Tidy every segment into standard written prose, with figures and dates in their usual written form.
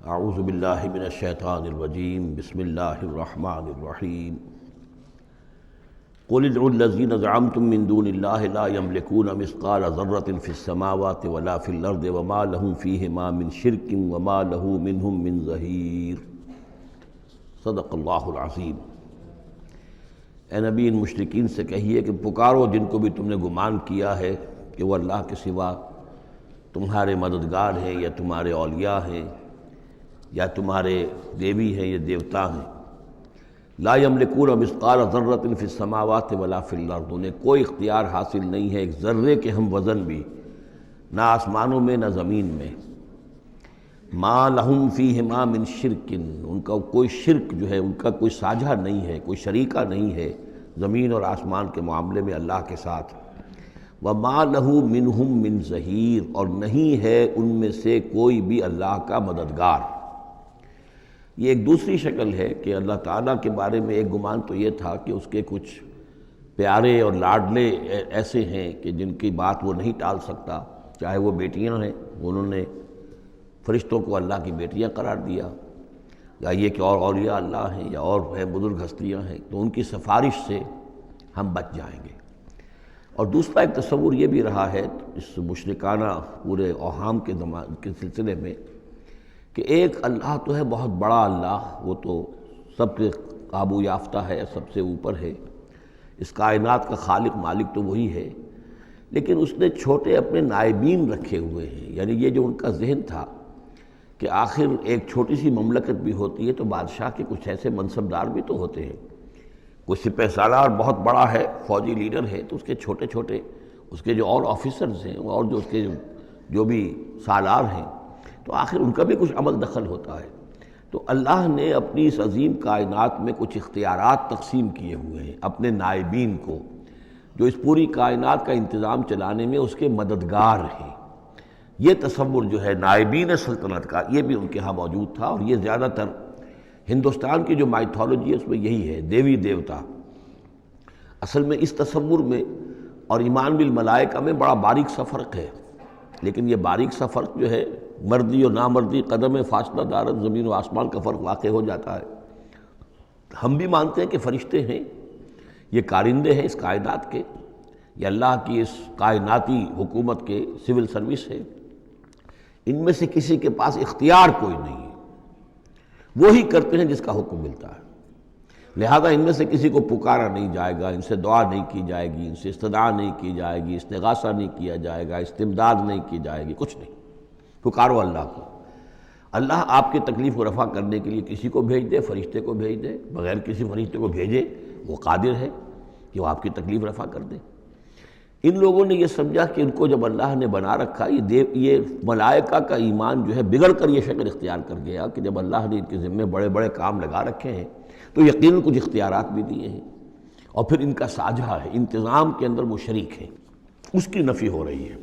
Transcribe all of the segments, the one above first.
اعوذ باللہ من الشیطان الرجیم بسم اللہ الرحمن الرحیم قل ادعوا الذین زعمتم من دون اللہ لا یملکون مثقال ذرۃ فی السماوات ولا فی الارض وما لهم فیہما من شرک وما له منہم من ظہیر۔ صدق اللہ العظیم۔ اے نبی، ان مشرکین سے کہیے کہ پکارو جن کو بھی تم نے گمان کیا ہے کہ وہ اللہ کے سوا تمہارے مددگار ہیں یا تمہارے اولیاء ہیں یا تمہارے دیوی ہیں یا دیوتا ہیں۔ لا یملکون مثقال ذرۃ فی السماوات ولا فی الارض، انہیں کوئی اختیار حاصل نہیں ہے ایک ذرے کے ہم وزن بھی، نہ آسمانوں میں نہ زمین میں۔ ما لہم فیہما من شرک، ان کا کوئی شرک جو ہے، ان کا کوئی ساجھا نہیں ہے، کوئی شریکہ نہیں ہے زمین اور آسمان کے معاملے میں اللہ کے ساتھ۔ وما لہ منہم من ظہیر، اور نہیں ہے ان میں سے کوئی بھی اللہ کا مددگار۔ یہ ایک دوسری شکل ہے کہ اللہ تعالیٰ کے بارے میں ایک گمان تو یہ تھا کہ اس کے کچھ پیارے اور لاڈلے ایسے ہیں کہ جن کی بات وہ نہیں ٹال سکتا، چاہے وہ بیٹیاں ہیں، انہوں نے فرشتوں کو اللہ کی بیٹیاں قرار دیا، یا یہ کہ اور اولیاء اللہ ہیں یا اور ہیں بزرگ ہستیاں ہیں، تو ان کی سفارش سے ہم بچ جائیں گے۔ اور دوسرا ایک تصور یہ بھی رہا ہے اس مشرکانہ پورے اوہام کے سلسلے میں کہ ایک اللہ تو ہے بہت بڑا اللہ، وہ تو سب کے قابو یافتہ ہے، سب سے اوپر ہے، اس کائنات کا خالق مالک تو وہی ہے، لیکن اس نے چھوٹے اپنے نائبین رکھے ہوئے ہیں۔ یعنی یہ جو ان کا ذہن تھا کہ آخر ایک چھوٹی سی مملکت بھی ہوتی ہے تو بادشاہ کے کچھ ایسے منصبدار بھی تو ہوتے ہیں، کوئی سپہ سالار بہت بڑا ہے، فوجی لیڈر ہے، تو اس کے چھوٹے چھوٹے اس کے جو اور آفیسرز ہیں اور جو اس کے جو بھی سالار ہیں، تو آخر ان کا بھی کچھ عمل دخل ہوتا ہے۔ تو اللہ نے اپنی اس عظیم کائنات میں کچھ اختیارات تقسیم کیے ہوئے ہیں اپنے نائبین کو، جو اس پوری کائنات کا انتظام چلانے میں اس کے مددگار ہیں۔ یہ تصور جو ہے نائبین سلطنت کا، یہ بھی ان کے ہاں موجود تھا، اور یہ زیادہ تر ہندوستان کی جو مائتھولوجی ہے اس میں یہی ہے، دیوی دیوتا۔ اصل میں اس تصور میں اور ایمان بالملائکہ میں بڑا باریک سا فرق ہے، لیکن یہ باریک سا فرق جو ہے مردی اور نامردی قدم فاصلہ دارت زمین و آسمان کا فرق واقع ہو جاتا ہے۔ ہم بھی مانتے ہیں کہ فرشتے ہیں، یہ کارندے ہیں اس کائنات کے، یہ اللہ کی اس کائناتی حکومت کے سول سروس ہے، ان میں سے کسی کے پاس اختیار کوئی نہیں ہے، وہی کرتے ہیں جس کا حکم ملتا ہے، لہذا ان میں سے کسی کو پکارا نہیں جائے گا، ان سے دعا نہیں کی جائے گی، ان سے استدعا نہیں کی جائے گی، استغاثہ نہیں کیا جائے گا، استمداد نہیں کی جائے گی، کچھ نہیں۔ پکارو اللہ کو، اللہ آپ کی تکلیف کو رفع کرنے کے لیے کسی کو بھیج دے، فرشتے کو بھیج دے، بغیر کسی فرشتے کو بھیجے وہ قادر ہے کہ وہ آپ کی تکلیف رفع کر دے۔ ان لوگوں نے یہ سمجھا کہ ان کو جب اللہ نے بنا رکھا، یہ ملائکہ کا ایمان جو ہے بگڑ کر یہ شکل اختیار کر گیا کہ جب اللہ نے ان کے ذمے بڑے بڑے کام لگا رکھے ہیں تو یقیناً کچھ اختیارات بھی دیے ہیں، اور پھر ان کا ساجھا ہے، انتظام کے اندر وہ شریک ہیں، اس کی نفی ہو رہی ہے۔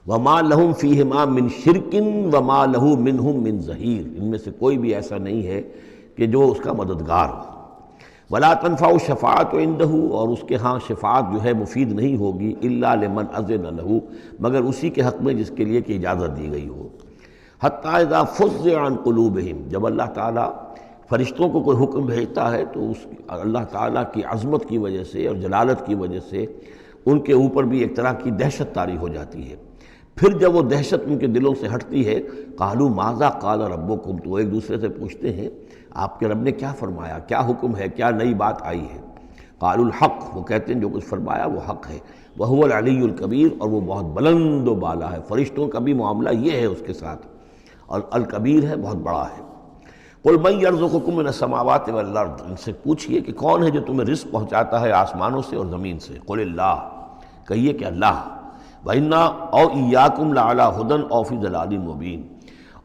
وما لہم فیہما من شرک وما لہ منہم من ظہیر، ان میں سے کوئی بھی ایسا نہیں ہے کہ جو اس کا مددگار ہو۔ ولا تنفع الشفاعۃ عندہ، اور اس کے ہاں شفاعت جو ہے مفید نہیں ہوگی الا لمن اذن لہ، مگر اسی کے حق میں جس کے لیے کہ اجازت دی گئی ہو۔ حتی اذا فزع عن قلوبہم، جب اللہ تعالیٰ فرشتوں کو کوئی حکم بھیجتا ہے تو اس اللہ تعالیٰ کی عظمت کی وجہ سے اور جلالت کی وجہ سے ان کے اوپر بھی ایک طرح کی دہشت طاری ہو جاتی ہے۔ پھر جب وہ دہشت ان کے دلوں سے ہٹتی ہے، قالوا ماذا قال ربکم، تو وہ ایک دوسرے سے پوچھتے ہیں آپ کے رب نے کیا فرمایا، کیا حکم ہے، کیا نئی بات آئی ہے۔ قالوا الحق، وہ کہتے ہیں جو کچھ فرمایا وہ حق ہے، وہو العلی الکبیر، اور وہ بہت بلند و بالا ہے۔ فرشتوں کا بھی معاملہ یہ ہے اس کے ساتھ، اور الکبیر ہے، بہت بڑا ہے۔ قل من یرزقکم من السماوات والارض، ان سے پوچھئے کہ کون ہے جو تمہیں رزق پہنچاتا ہے آسمانوں سے اور زمین سے۔ قل اللہ، کہیے کہ اللہ۔ وَإِنَّا أَوْ إِيَّاكُمْ لَعَلَىٰ هُدًى أَوْ فِي ضَلَالٍ مُّبِينٍ،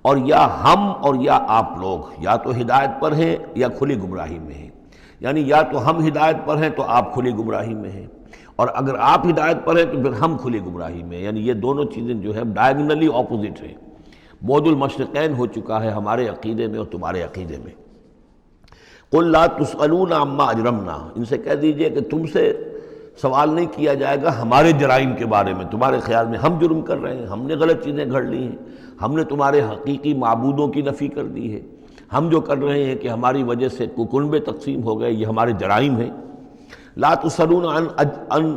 اور یا ہم اور یا آپ لوگ یا تو ہدایت پر ہیں یا کھلی گمراہی میں ہیں، یعنی یا تو ہم ہدایت پر ہیں تو آپ کھلی گمراہی میں ہیں، اور اگر آپ ہدایت پر ہیں تو پھر ہم کھلی گمراہی میں ہیں، یعنی یہ دونوں چیزیں جو ہے ڈائیگنلی اپوزٹ ہیں، بعد المشرقین ہو چکا ہے ہمارے عقیدے میں اور تمہارے عقیدے میں۔ قُل لَا تُسْأَلُونَ عَمَّا أَجْرَمْنَا، ان سے کہہ دیجئے کہ تم سے سوال نہیں کیا جائے گا ہمارے جرائم کے بارے میں، تمہارے خیال میں ہم جرم کر رہے ہیں، ہم نے غلط چیزیں گھڑ لی ہیں، ہم نے تمہارے حقیقی معبودوں کی نفی کر دی ہے، ہم جو کر رہے ہیں کہ ہماری وجہ سے کنبے تقسیم ہو گئے، یہ ہمارے جرائم ہیں۔ لا تسألون عن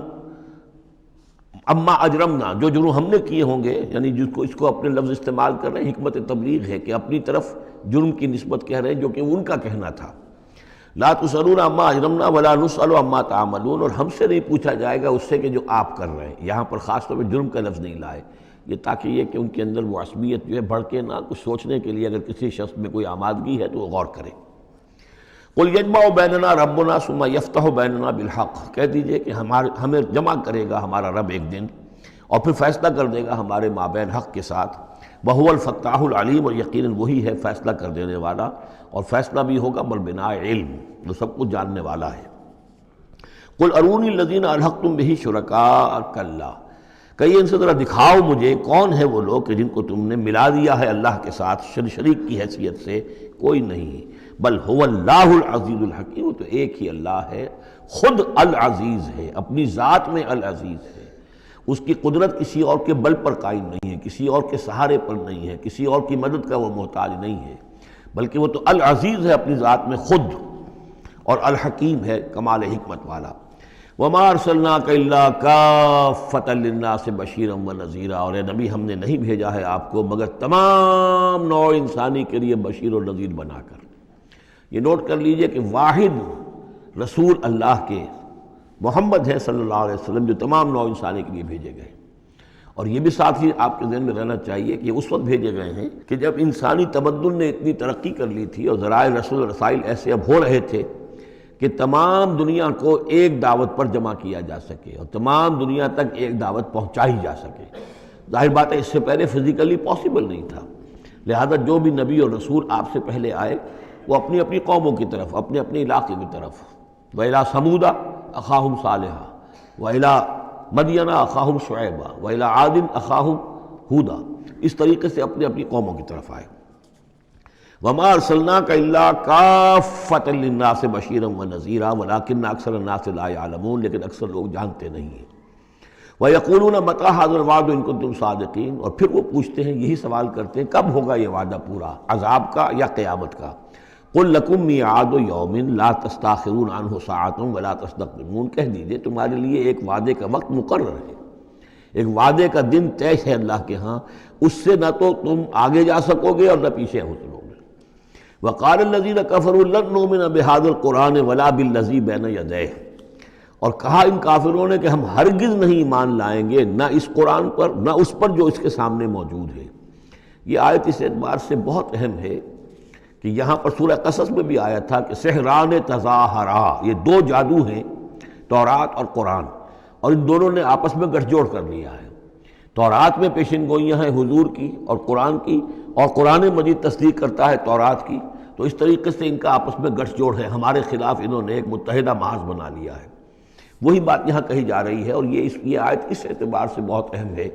اما اجرمنا، جو جرم ہم نے کیے ہوں گے، یعنی جس کو اس کو اپنے لفظ استعمال کر رہے ہیں، حکمت تبلیغ ہے کہ اپنی طرف جرم کی نسبت کہہ رہے ہیں جو کہ ان کا کہنا تھا۔ لا تسألون عما اجرمنا ولا نسأل عما تعملون، اور ہم سے نہیں پوچھا جائے گا اس سے کہ جو آپ کر رہے ہیں۔ یہاں پر خاص طور پہ جرم کا لفظ نہیں لائے، یہ تاکہ یہ کہ ان کے اندر وہ عصبیت جو ہے بڑھ نہ، کچھ سوچنے کے لیے اگر کسی شخص میں کوئی آمادگی ہے تو وہ غور کرے۔ قل یجمع بیننا ربنا ثم یفتح بیننا بالحق، کہہ دیجئے کہ ہمیں جمع کرے گا ہمارا رب ایک دن اور پھر فیصلہ کر دے گا ہمارے مابین حق کے ساتھ۔ وہو الفتاح العلیم، اور یقیناً وہی ہے فیصلہ کر دینے والا، اور فیصلہ بھی ہوگا بالبناء علم، جو سب کچھ جاننے والا ہے۔ قل ارونی الذین الحقتم بہ شرکاء کلا، کہیے ان سے ذرا دکھاؤ مجھے کون ہے وہ لوگ کہ جن کو تم نے ملا دیا ہے اللہ کے ساتھ شریک کی حیثیت سے، کوئی نہیں۔ بل هو اللہ العزیز الحکیم، وہ تو ایک ہی اللہ ہے، خود العزیز ہے، اپنی ذات میں العزیز ہے، اس کی قدرت کسی اور کے بل پر قائم نہیں ہے، کسی اور کے سہارے پر نہیں ہے، کسی اور کی مدد کا وہ محتاج نہیں ہے، بلکہ وہ تو العزیز ہے اپنی ذات میں خود، اور الحکیم ہے کمال حکمت والا۔ وما ارسلناک الا کافۃ للناس بشیرا ونذیرا، اور اے نبی ہم نے نہیں بھیجا ہے آپ کو مگر تمام نوع انسانی کے لیے بشیر و نذیر بنا کر۔ یہ نوٹ کر لیجئے کہ واحد رسول اللہ کے محمد ہے صلی اللہ علیہ وسلم، جو تمام نوع انسانی کے لیے بھیجے گئے، اور یہ بھی ساتھ ہی آپ کے ذہن میں رہنا چاہیے کہ اس وقت بھیجے گئے ہیں کہ جب انسانی تمدن نے اتنی ترقی کر لی تھی اور ذرائع رسول رسائل ایسے اب ہو رہے تھے کہ تمام دنیا کو ایک دعوت پر جمع کیا جا سکے اور تمام دنیا تک ایک دعوت پہنچائی جا سکے۔ ظاہر بات ہے اس سے پہلے فزیکلی پاسبل نہیں تھا، لہذا جو بھی نبی اور رسول آپ سے پہلے آئے وہ اپنی اپنی قوموں کی طرف، اپنے اپنے علاقے کی طرف، وَإِلَىٰ ثَمُودَ أَخَاهُمْ صَالِحًا وَإِلَىٰ مَدْيَنَ أَخَاهُمْ شُعَيْبًا وَإِلَىٰ عَادٍ أَخَاهُمْ هُودًا، اس طریقے سے اپنی اپنی قوموں کی طرف آئے۔ وَمَا أَرْسَلْنَاكَ إِلَّا كَافَّةً لِلنَّاسِ بَشِيرًا وَنَذِيرًا وَلَٰكِنَّ أَكْثَرَ النَّاسِ لَا يَعْلَمُونَ، لیکن اکثر لوگ جانتے نہیں ہیں۔ وَيَقُولُونَ مَتَىٰ هَٰذَا الْوَعْدُ إِن كُنتُمْ صَادِقِينَ، اور پھر وہ پوچھتے ہیں، یہی سوال کرتے ہیں، کب ہوگا یہ وعدہ پورا، عذاب کا یا قیامت کا؟ قُل لَكُم مِّيعَادُ يَوْمٍ لَا تَسْتَأْخِرُونَ عَنْهُ سَاعَةٌ وَلَا تَسْتَقْدِمُونَ، کہہ دیجئے تمہارے لیے ایک وعدے کا وقت مقرر ہے، ایک وعدے کا دن طے ہے اللہ کے ہاں، اس سے نہ تو تم آگے جا سکو گے اور نہ پیچھے ہو سکو گے۔ وَقَالَ الَّذِينَ كَفَرُوا لَن نُّؤْمِنَ بِهَٰذَا الْقُرْآنِ وَلَا بِالَّذِي بَيْنَ يَدَيْهِ، اور کہا ان کافروں نے کہ ہم ہرگز نہیں ایمان لائیں گے نہ اس قرآن پر نہ اس پر جو اس کے سامنے موجود ہے۔ یہ آیت اس اعتبار سے بہت اہم ہے کہ یہاں پر سورہ قصص میں بھی آیا تھا کہ سحران تظاہرا، یہ دو جادو ہیں، تورات اور قرآن، اور ان دونوں نے آپس میں گٹھ جوڑ کر لیا ہے۔ تورات میں پیشن گوئیاں ہیں حضور کی اور قرآن کی، اور قرآن مجید تصدیق کرتا ہے تورات کی، تو اس طریقے سے ان کا آپس میں گٹھ جوڑ ہے، ہمارے خلاف انہوں نے ایک متحدہ محاذ بنا لیا ہے۔ وہی بات یہاں کہی جا رہی ہے، اور یہ آیت اس اعتبار سے بہت اہم ہے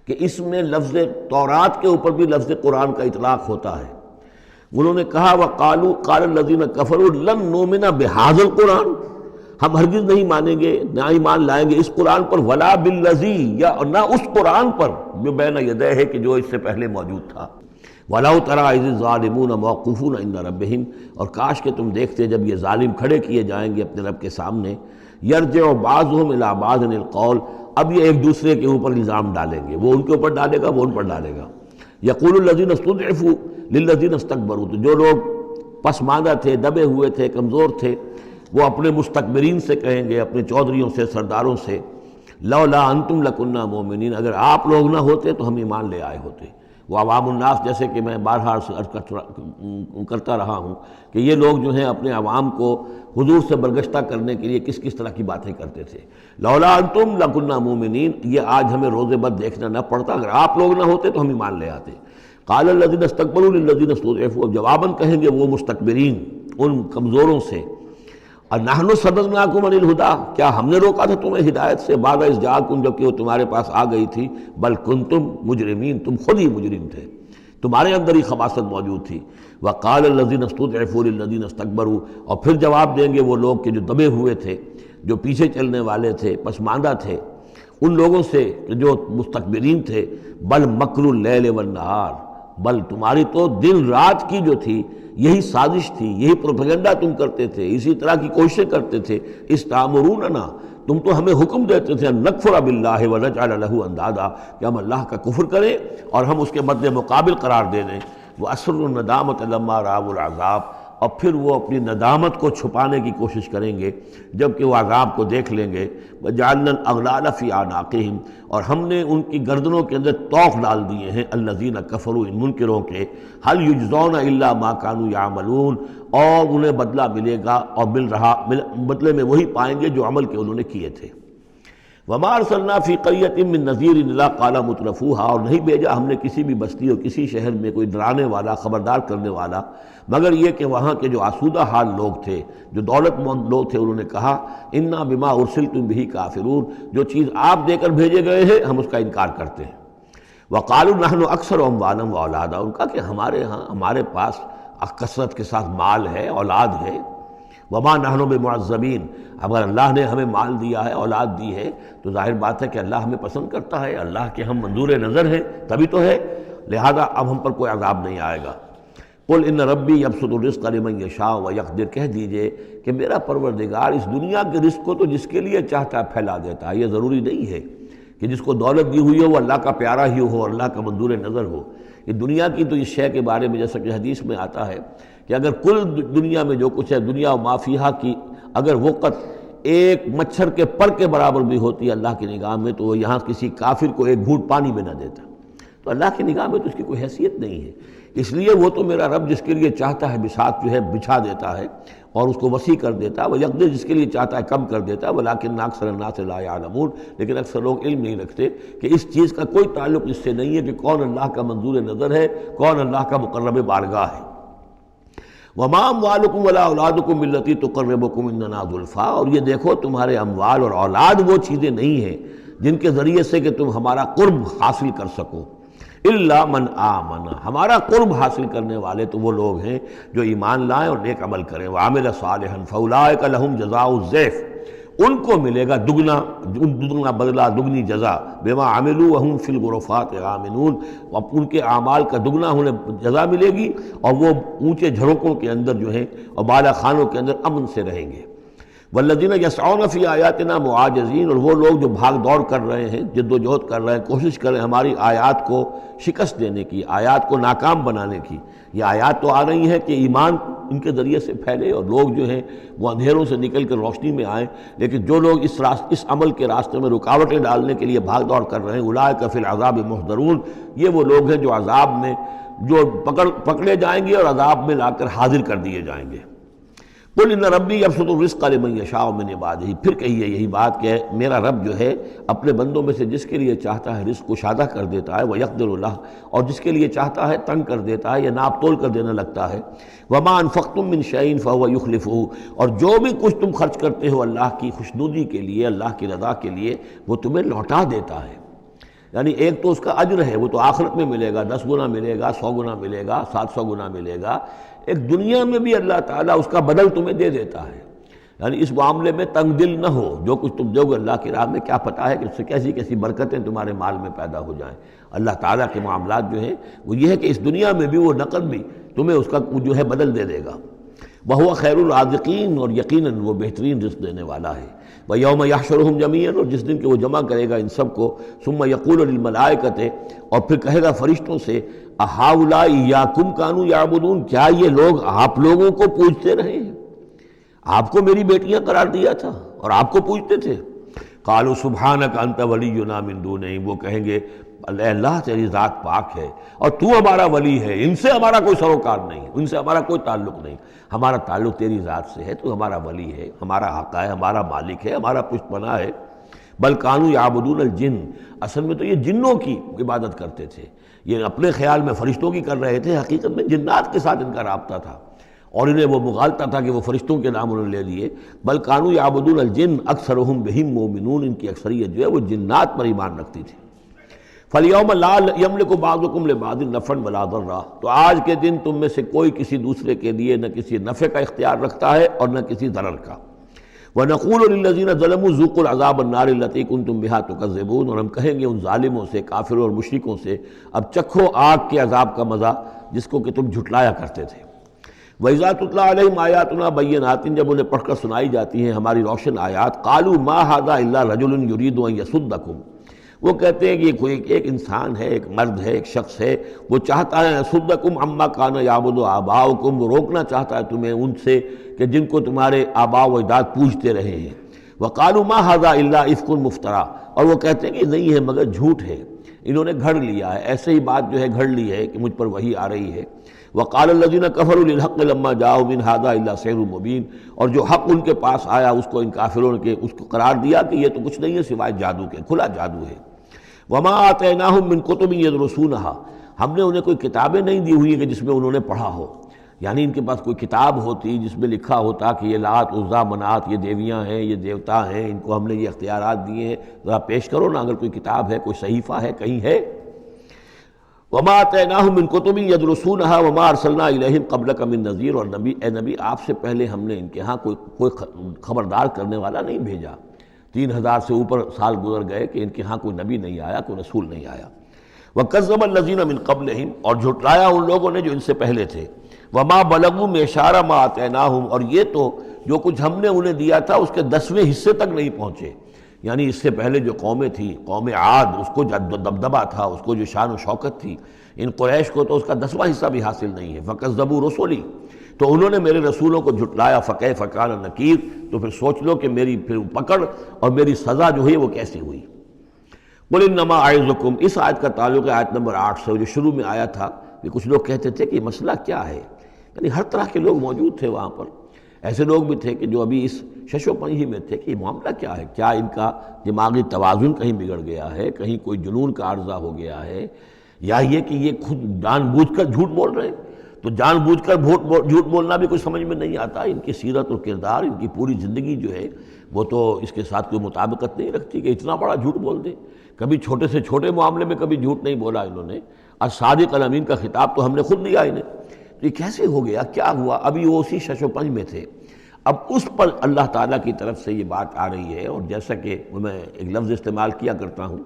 کہ اس میں لفظ تورات کے اوپر بھی لفظ قرآن کا اطلاق ہوتا ہے۔ انہوں نے کہا وَقَالُوا قَالَ الَّذِينَ كَفَرُوا لَن نُّؤْمِنَ بِهَٰذَا الْقُرْآنِ، ہم ہرگز نہیں مانیں گے نہ ایمان لائیں گے اس قرآن پر، ولا بالذی، یا نہ اس قرآن پر جو بین یدیہ ہے کہ جو اس سے پہلے موجود تھا۔ وَلَوْ تَرَىٰ إِذِ الظَّالِمُونَ مَوْقُوفُونَ عِندَ رَبِّهِمْ، اور کاش کہ تم دیکھتے جب یہ ظالم کھڑے کیے جائیں گے اپنے رب کے سامنے، يَرْجِعُ بَعْضُهُمْ إِلَىٰ بَعْضٍ الْقَوْلَ، اب یہ ایک دوسرے کے اوپر الزام ڈالیں گے، وہ ان کے اوپر ڈالے گا، وہ ان پر ڈالے گا۔ يَقُولُ الَّذِينَ اسْتُضْعِفُوا لِلَّذِينَ اسْتَكْبَرُوا، تو جو لوگ پسماندہ تھے، دبے ہوئے تھے، کمزور تھے، وہ اپنے مستکبرین سے کہیں گے، اپنے چودھریوں سے، سرداروں سے، لولا انتم لکنا مومنین، اگر آپ لوگ نہ ہوتے تو ہم ایمان لے آئے ہوتے۔ وہ عوام الناس، جیسے کہ میں بارہا کرتا رہا ہوں کہ یہ لوگ جو ہیں اپنے عوام کو حضور سے برگشتہ کرنے کے لیے کس کس طرح کی باتیں کرتے تھے۔ لولا انتم لکنا مومنین، یہ آج ہمیں روز بد دیکھنا نہ پڑتا، اگر آپ لوگ نہ ہوتے تو ہم ایمان لے آتے۔ قال الذین استکبروا للذین استضعفوا، جواباً کہیں گے وہ مستکبرین ان کمزوروں سے، نحن صددناکم عن الہدی، کیا ہم نے روکا تھا تمہیں ہدایت سے، بعد اذ جاءکم، جبکہ وہ تمہارے پاس آ گئی تھی، بل کنتم مجرمین، تم خود ہی مجرم تھے۔ تمہارے اندر ہی خباثت موجود تھی۔ وقال الذین استضعفوا للذین استکبروا، اور پھر جواب دیں گے وہ لوگ کہ جو دبے ہوئے تھے، جو پیچھے چلنے والے تھے، پسماندہ تھے، ان لوگوں سے جو مستکبرین تھے، بل مکر اللیل والنہار، بل تمہاری تو دن رات کی جو تھی یہی سازش تھی، یہی پروپیگنڈا تم کرتے تھے، اسی طرح کی کوششیں کرتے تھے۔ استامروننا، تم تو ہمیں حکم دیتے تھے ان نکفر باللہ ونجعل لہ اندادا، کہ ہم اللہ کا کفر کریں اور ہم اس کے مد مقابل قرار دے دیں۔ وَأَسْرُّوا النَّدَامَةَ لَمَّا رَأَوُا الْعَذَابَ، اور پھر وہ اپنی ندامت کو چھپانے کی کوشش کریں گے جب کہ وہ عذاب کو دیکھ لیں گے۔ وَجَعَلْنَا الْأَغْلَالَ فِي أَعْنَاقِهِمْ، اور ہم نے ان کی گردنوں کے اندر طوق ڈال دیے ہیں، الَّذِينَ كَفَرُوا، ان منکروں کے، هَلْ يُجْزَوْنَ إِلَّا مَا كَانُوا يَعْمَلُونَ، اور انہیں بدلہ ملے گا اور بدلے میں وہی پائیں گے جو عمل کے انہوں نے کیے تھے۔ وَمَا أَرْسَلْنَا فِي قَرْيَةٍ مِّن نَذِيرٍ إِلَّا قَالَ مُتْرَفُوهَا، اور نہیں بھیجا ہم نے کسی بھی بستی اور کسی شہر میں کوئی ڈرانے والا، خبردار کرنے والا، مگر یہ کہ وہاں کے جو آسودہ حال لوگ تھے، جو دولت مند لوگ تھے، انہوں نے کہا اِنَّا بِمَا أُرْسِلْتُم بِهِ كَافِرُونَ، جو چیز آپ دے کر بھیجے گئے ہیں ہم اس کا انکار کرتے ہیں۔ وَقَالُوا نَحْنُ أَكْثَرُ أَمْوَالًا وَأَوْلَادًا، ان کا کہ ہمارے ہاں، ہمارے پاس کثرت کے ساتھ مال ہے، اولاد ہے۔ وما نحن بمعذبین، اگر اللہ نے ہمیں مال دیا ہے، اولاد دی ہے، تو ظاہر بات ہے کہ اللہ ہمیں پسند کرتا ہے، اللہ کے ہم منظور نظر ہیں، تبھی تو ہے، لہذا اب ہم پر کوئی عذاب نہیں آئے گا۔ قل ان ربی یبسط الرزق لمن یشاء ویقدر، کہہ دیجئے کہ میرا پروردگار اس دنیا کے رزق کو تو جس کے لیے چاہتا ہے پھیلا دیتا ہے۔ یہ ضروری نہیں ہے کہ جس کو دولت دی ہوئی ہو وہ اللہ کا پیارا ہی ہو، اللہ کا منظور نظر ہو۔ یہ دنیا کی تو اس شے کے بارے میں جیسا کہ حدیث میں آتا ہے کہ اگر کل دنیا میں جو کچھ ہے، دنیا و ما فیہا کی اگر وقت ایک مچھر کے پر کے برابر بھی ہوتی ہے اللہ کی نگاہ میں، تو وہ یہاں کسی کافر کو ایک گھونٹ پانی میں نہ دیتا۔ تو اللہ کی نگاہ میں تو اس کی کوئی حیثیت نہیں ہے، اس لیے وہ تو میرا رب جس کے لیے چاہتا ہے بساط جو ہے بچھا دیتا ہے اور اس کو وسیع کر دیتا ہے، وہ یقدر جس کے لیے چاہتا ہے کم کر دیتا ہے، ولیکن اکثر الناس لا یعلمون، لیکن اکثر لوگ علم نہیں رکھتے کہ اس چیز کا کوئی تعلق اس سے نہیں ہے کہ کون اللہ کا منظور نظر ہے، کون اللہ کا مقرب بارگاہ ہے۔ وما اموالکم ولا اولادکم بالتی تقربکم عندنا زلفیٰ، اور یہ دیکھو تمہارے اموال اور اولاد وہ چیزیں نہیں ہیں جن کے ذریعے سے کہ تم ہمارا قرب حاصل کر سکو، الا من آمن، ہمارا قرب حاصل کرنے والے تو وہ لوگ ہیں جو ایمان لائیں اور نیک عمل کریں، وعمل صالحا فاولئک لہم جزاء الضعف، ان کو ملے گا دگنا بدلہ، دگنی جزا، بما عملوا وہم فی الغرفات آمنون، ان کے اعمال کا دگنا انہیں جزا ملے گی اور وہ اونچے جھروکوں کے اندر جو ہیں اور بالا خانوں کے اندر امن سے رہیں گے۔ والذین یسعون فی آیاتنا معاجزین، اور وہ لوگ جو بھاگ دوڑ کر رہے ہیں، جد و جہد کر رہے ہیں، کوشش کر رہے ہیں ہماری آیات کو شکست دینے کی، آیات کو ناکام بنانے کی۔ یہ آیات تو آ رہی ہیں کہ ایمان ان کے ذریعے سے پھیلے اور لوگ جو ہیں وہ اندھیروں سے نکل کر روشنی میں آئیں، لیکن جو لوگ اس عمل کے راستے میں رکاوٹیں ڈالنے کے لیے بھاگ دوڑ کر رہے ہیں، اولئک فی العذاب محضرون، یہ وہ لوگ ہیں جو عذاب میں جو پکڑے جائیں گے اور عذاب میں لا کر حاضر کر دیے جائیں گے۔ قل ان ربی یبسط الرزق لمن یشاء من عبادہ، پھر کہیے یہی بات کہ میرا رب جو ہے اپنے بندوں میں سے جس کے لیے چاہتا ہے رزق کشادہ کر دیتا ہے، ویقدر لہ، اور جس کے لیے چاہتا ہے تنگ کر دیتا ہے یا ناپ تول کر دینے لگتا ہے۔ وما انفقتم من شیء فهو یخلفہ، اور جو بھی کچھ تم خرچ کرتے ہو اللہ کی خوشنودی کے لیے، اللہ کی رضا کے لیے، وہ تمہیں لوٹا دیتا ہے۔ یعنی ایک تو اس کا اجر ہے، وہ تو آخرت میں ملے گا، 10 گنا ملے گا، 100 گنا ملے گا، 700 گنا ملے گا، ایک دنیا میں بھی اللہ تعالیٰ اس کا بدل تمہیں دے دیتا ہے۔ یعنی اس معاملے میں تنگ دل نہ ہو، جو کچھ تم دو گے اللہ کی راہ میں کیا پتہ ہے کہ اس سے کیسی کیسی برکتیں تمہارے مال میں پیدا ہو جائیں۔ اللہ تعالیٰ کے معاملات جو ہیں وہ یہ ہے کہ اس دنیا میں بھی وہ نقد بھی تمہیں اس کا جو ہے بدل دے دے گا۔ وَهُوَ خَيْرُ الرَّازِقِينَ، اور یقیناً وہ بہترین رزق دینے والا ہے۔ وَيَوْمَ يَحْشُرُهُمْ جَمِيعًا، اور جس دن کہ وہ جمع کرے گا ان سب کو، ثُمَّ يَقُولُ لِلْمَلَائِكَةِ، اور پھر کہے گا فرشتوں سے، أَهَٰؤُلَاءِ إِيَّاكُمْ كَانُوا يَعْبُدُونَ، کیا یہ لوگ آپ لوگوں کو پوجتے رہے ہیں؟ آپ کو میری بیٹیاں قرار دیا تھا اور آپ کو پوجتے تھے۔ قالوا سبحانک انت ولینا من دونہم، وہ کہیں گے اللہ تیری ذات پاک ہے اور تو ہمارا ولی ہے، ان سے ہمارا کوئی سروکار نہیں، ان سے ہمارا کوئی تعلق نہیں، ہمارا تعلق تیری ذات سے ہے، تو ہمارا ولی ہے، ہمارا آقا ہے، ہمارا مالک ہے، ہمارا پشت پناہ ہے۔ بل کانوا یعبدون الجن، اصل میں تو یہ جنوں کی عبادت کرتے تھے، یہ اپنے خیال میں فرشتوں کی کر رہے تھے، حقیقت میں جنات کے ساتھ ان کا رابطہ تھا اور انہیں وہ مغالطہ تھا کہ وہ فرشتوں کے نام انہوں نے لے لیے۔ بل کانوا یعبدون الجن اکثرهم بهم مؤمنون، ان کی اکثریت جو ہے وہ جنات پر ایمان رکھتی تھی۔ فَالْيَوْمَ لَا يَمْلِكُ بَعْضُكُمْ لِبَعْضٍ نَفْعًا وَلَا ضَرًّا، تو آج کے دن تم میں سے کوئی کسی دوسرے کے لیے نہ کسی نفع کا اختیار رکھتا ہے اور نہ کسی ضرر کا۔ وَنَقُولُ لِلَّذِينَ ظَلَمُوا ذُوقُوا الْعَذَابَ النَّارِ الَّتِي كُنتُم بِهَا تُكَذِّبُونَ، اور ہم کہیں گے ان ظالموں سے، کافروں اور مشرکوں سے، اب چکھو آگ کے عذاب کا مزہ جس کو کہ تم جھٹلایا کرتے تھے۔ وَإِذَا تُتْلَىٰ عَلَيْهِمْ آيَاتُنَا بَيِّنَاتٍ، جب انہیں پڑھ کر سنائی جاتی ہیں ہماری روشن آیات، قَالُوا مَا هَٰذَا إِلَّا رَجُلٌ يُرِيدُ أَن يَصُدَّكُمْ، وہ کہتے ہیں کہ یہ کوئی ایک انسان ہے، ایک مرد ہے، ایک شخص ہے، وہ چاہتا ہے يَصُدَّكُمْ عَمَّا كَانَ يَعْبُدُ آبَاؤُكُمْ، وہ روکنا چاہتا ہے تمہیں ان سے کہ جن کو تمہارے آباء و اجداد پوجتے رہے ہیں۔ وَقَالُوا مَا هَٰذَا إِلَّا إِفْكٌ مُفْتَرًى، اور وہ کہتے ہیں کہ نہیں ہے مگر جھوٹ ہے، انہوں نے گھڑ لیا ہے، ایسے ہی بات جو ہے گھڑ لی ہے کہ مجھ پر وحی آ رہی ہے۔ وَقَالَ الَّذِينَ كَفَرُوا لِلْحَقِّ لَمَّا جَاءَهُمْ إِنْ هَٰذَا إِلَّا سِحْرٌ مُّبِينٌ، اور جو حق ان کے پاس آیا اس کو ان کافروں نے اس کو قرار دیا کہ یہ تو کچھ نہیں ہے سوائے جادو کے، کھلا جادو ہے۔ وَمَا آتَيْنَاهُم مِّن كُتُبٍ يَدْرُسُونَهَا، ہم نے انہیں کوئی کتابیں نہیں دی ہوئی کہ جس میں انہوں نے پڑھا ہو، یعنی ان کے پاس کوئی کتاب ہوتی جس میں لکھا ہوتا کہ یہ لات عزا منات یہ دیویاں ہیں، یہ دیوتا ہیں، ان کو ہم نے یہ اختیارات دیے ہیں، ذرا پیش کرو نا، اگر کوئی کتاب ہے، کوئی صحیفہ ہے، کہیں ہے۔ وَمَا آتَيْنَاهُم مِّن كُتُبٍ يَدْرُسُونَهَا وَمَا أَرْسَلْنَا إِلَيْهِمْ قَبْلَكَ مِن نَذِيرٍ، اور نبی اے نبی آپ سے پہلے ہم نے ان کے ہاں کوئی خبردار کرنے والا نہیں بھیجا۔ 3000 سے اوپر سال گزر گئے کہ ان کے ہاں کوئی نبی نہیں آیا، کوئی رسول نہیں آیا۔ وَكَذَّبَ الَّذِينَ مِن قَبْلِهِمْ، اور جھٹلایا ان لوگوں نے جو ان سے پہلے تھے۔ وَمَا بَلَغُوا مِعْشَارَ مَا آتَيْنَاهُمْ، اور یہ تو جو کچھ ہم نے انہیں دیا تھا اس کے 10ویں حصے تک نہیں پہنچے، یعنی اس سے پہلے جو قومیں تھیں، قوم عاد، اس کو جو دبدبہ تھا، اس کو جو شان و شوکت تھی، ان قریش کو تو اس کا 10واں حصہ بھی حاصل نہیں ہے۔ فَكَذَّبُوا رُسُلِي، تو انہوں نے میرے رسولوں کو جھٹلایا، فَكَيْفَ كَانَ نَكِيرٌ، تو پھر سوچ لو کہ میری پھر پکڑ اور میری سزا جو ہے وہ کیسی ہوئی۔ قُلْ إِنَّمَا أَعِظُكُمْ، اس آیت کا تعلق ہے آیت نمبر 8 سے، جو شروع میں آیا تھا کہ کچھ لوگ کہتے تھے کہ یہ مسئلہ کیا ہے، یعنی ہر طرح کے لوگ موجود تھے وہاں پر، ایسے لوگ بھی تھے کہ جو ابھی اس شش و پنج ہی میں تھے کہ یہ معاملہ کیا ہے، کیا ان کا دماغی توازن کہیں بگڑ گیا ہے، کہیں کوئی جنون کا عارضہ ہو گیا ہے، یا یہ کہ یہ خود جان بوجھ کر جھوٹ بول رہے ہیں۔ تو جان بوجھ کر جھوٹ بولنا بھی کچھ سمجھ میں نہیں آتا، ان کی سیرت اور کردار، ان کی پوری زندگی جو ہے وہ تو اس کے ساتھ کوئی مطابقت نہیں رکھتی کہ اتنا بڑا جھوٹ بول دیں۔ کبھی چھوٹے سے چھوٹے معاملے میں کبھی جھوٹ نہیں بولا انہوں نے، الصادق الامین کا خطاب تو ہم نے خود دیا انہیں، تو یہ کیسے ہو گیا، کیا ہوا؟ ابھی وہ اسی شش و پنج میں تھے۔ اب اس پر اللہ تعالیٰ کی طرف سے یہ بات آ رہی ہے، اور جیسا کہ میں ایک لفظ استعمال کیا کرتا ہوں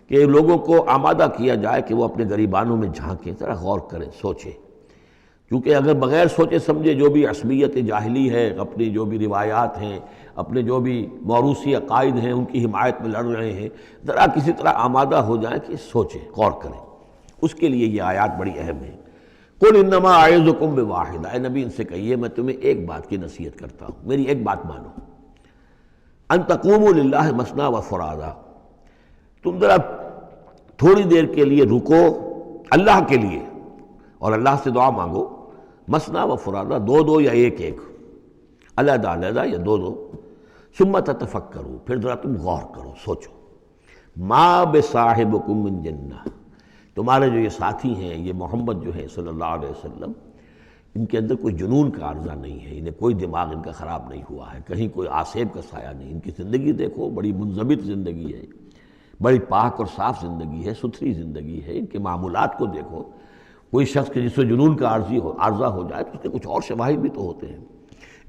کہ لوگوں کو آمادہ کیا جائے کہ وہ اپنے گریبانوں میں جھانکیں، ذرا غور کریں، سوچیں، کیونکہ اگر بغیر سوچے سمجھے جو بھی عصبیت جاہلی ہے، اپنی جو بھی روایات ہیں، اپنے جو بھی موروثی عقائد ہیں، ان کی حمایت میں لڑ رہے ہیں، ذرا کسی طرح آمادہ ہو جائیں کہ سوچیں، غور کریں، اس کے لیے یہ آیات بڑی اہم ہیں۔ قُلْ إِنَّمَا أَعِظُكُمْ بِوَاحِدَةٍ، اے نبی ان سے کہیے میں تمہیں ایک بات کی نصیحت کرتا ہوں، میری ایک بات مانو، أَن تَقُومُوا لِلَّهِ مَثْنَىٰ وَفُرَادَىٰ، تم ذرا تھوڑی دیر کے لیے رکو اللہ کے لیے اور اللہ سے دعا مانگو، مثنیٰ و فرادہ، دو دو یا ایک ایک، علیحدہ علیحدہ یا دو دو، ثم تتفکروا، پھر ذرا تم غور کرو، سوچو، ما بصاحبکم من جنہ، تمہارے جو یہ ساتھی ہیں، یہ محمد جو ہے صلی اللہ علیہ وسلم، ان کے اندر کوئی جنون کا عارضہ نہیں ہے، انہیں کوئی دماغ ان کا خراب نہیں ہوا ہے، کہیں کوئی آسیب کا سایہ نہیں، ان کی زندگی دیکھو، بڑی منضبط زندگی ہے، بڑی پاک اور صاف زندگی ہے، ستھری زندگی ہے، ان کے معمولات کو دیکھو۔ کوئی شخص کے جس سے جنون کا عارضہ ہو جائے تو اس کے کچھ اور شواہد بھی تو ہوتے ہیں۔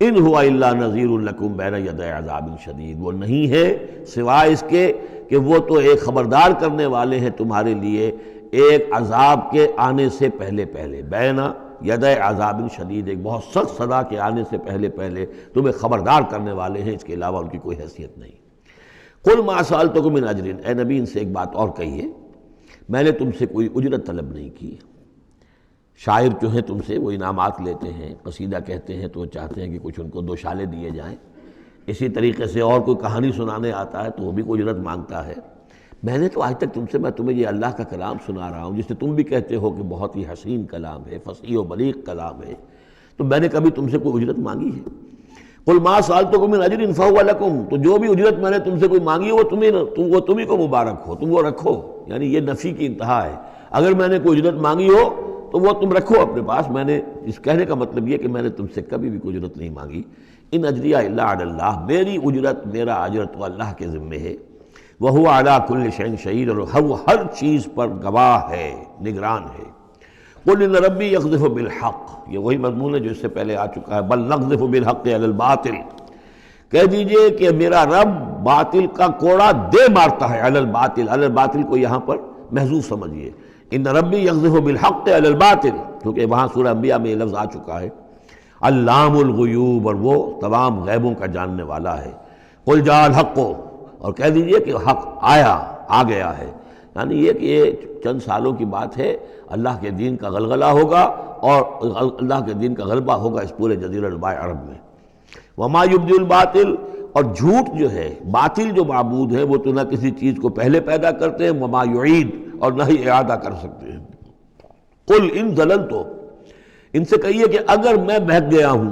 ان ہوا الا نذیر لکم بین یدی عذاب شدید، وہ نہیں ہے سوائے اس کے کہ وہ تو ایک خبردار کرنے والے ہیں تمہارے لیے ایک عذاب کے آنے سے پہلے پہلے، بین یدی عذاب شدید، ایک بہت سخت سزا کے آنے سے پہلے پہلے تمہیں خبردار کرنے والے ہیں، اس کے علاوہ ان کی کوئی حیثیت نہیں۔ قل ما سألتکم من اجر، اے نبی ان سے ایک بات اور کہیے، میں نے تم سے کوئی اجرت طلب نہیں کی۔ شاعر جو ہیں تم سے وہ انعامات لیتے ہیں، قصیدہ کہتے ہیں تو وہ چاہتے ہیں کہ کچھ ان کو دو شالے دیے جائیں، اسی طریقے سے اور کوئی کہانی سنانے آتا ہے تو وہ بھی کوئی اجرت مانگتا ہے۔ میں نے تو آج تک تم سے، میں تمہیں یہ اللہ کا کلام سنا رہا ہوں جسے تم بھی کہتے ہو کہ بہت ہی حسین کلام ہے، فصیح و بلیغ کلام ہے، تو میں نے کبھی تم سے کوئی اجرت مانگی ہے؟ قل ما سألتکم من اجر فہو لکم، تو جو بھی اجرت میں نے تم سے کوئی مانگی ہے وہ تمہیں کو مبارک ہو، تم وہ رکھو، یعنی یہ نفی کی انتہا ہے۔ اگر میں نے کوئی اجرت مانگی ہو تو وہ تم رکھو اپنے پاس، میں نے اس کہنے کا مطلب یہ کہ میں نے تم سے کبھی بھی کوئی اجرت نہیں مانگی۔ ان اجریہ الا علی اللہ، میری اجرت، میرا اجر تو اللہ کے ذمے ہے۔ وَهُوَ عَلَىٰ كُلِّ شَيْءٍ شَهِيدٌ، اور وہ ہر چیز پر گواہ ہے، نگران ہے۔ قُلْ إِنَّ رَبِّي يَقْذِفُ بِالْحَقِّ، یہ وہی مضمون ہے جو اس سے پہلے آ چکا ہے، بَلْ نَقْذِفُ بِالْحَقِّ عَلَى الْبَاطِلِ، کہہ دیجئے کہ میرا رب باطل کا کوڑا دے مارتا ہے، علی الباطل، علی الباطل کو یہاں پر محذوف سمجھیے، ان ربی یقذف بالحق علی الباطل، کیونکہ وہاں سورہ انبیاء میں یہ لفظ آ چکا ہے، علام الغیوب، اور وہ تمام غیبوں کا جاننے والا ہے۔ قل جاء الحق، اور کہہ دیجئے کہ حق آیا، آ گیا ہے، یعنی یہ کہ یہ چند سالوں کی بات ہے، اللہ کے دین کا غلغلہ ہوگا اور اللہ کے دین کا غلبہ ہوگا اس پورے جزیرہ نما عرب میں۔ وما یبدی الباطل، اور جھوٹ جو ہے، باطل جو معبود ہے وہ تو نہ کسی چیز کو پہلے پیدا کرتے ہیں، وما یعید، اور نہ ہی اعادہ کر سکتے ہیں۔ قل ان ضللت، ان سے کہیے کہ اگر میں بہک گیا ہوں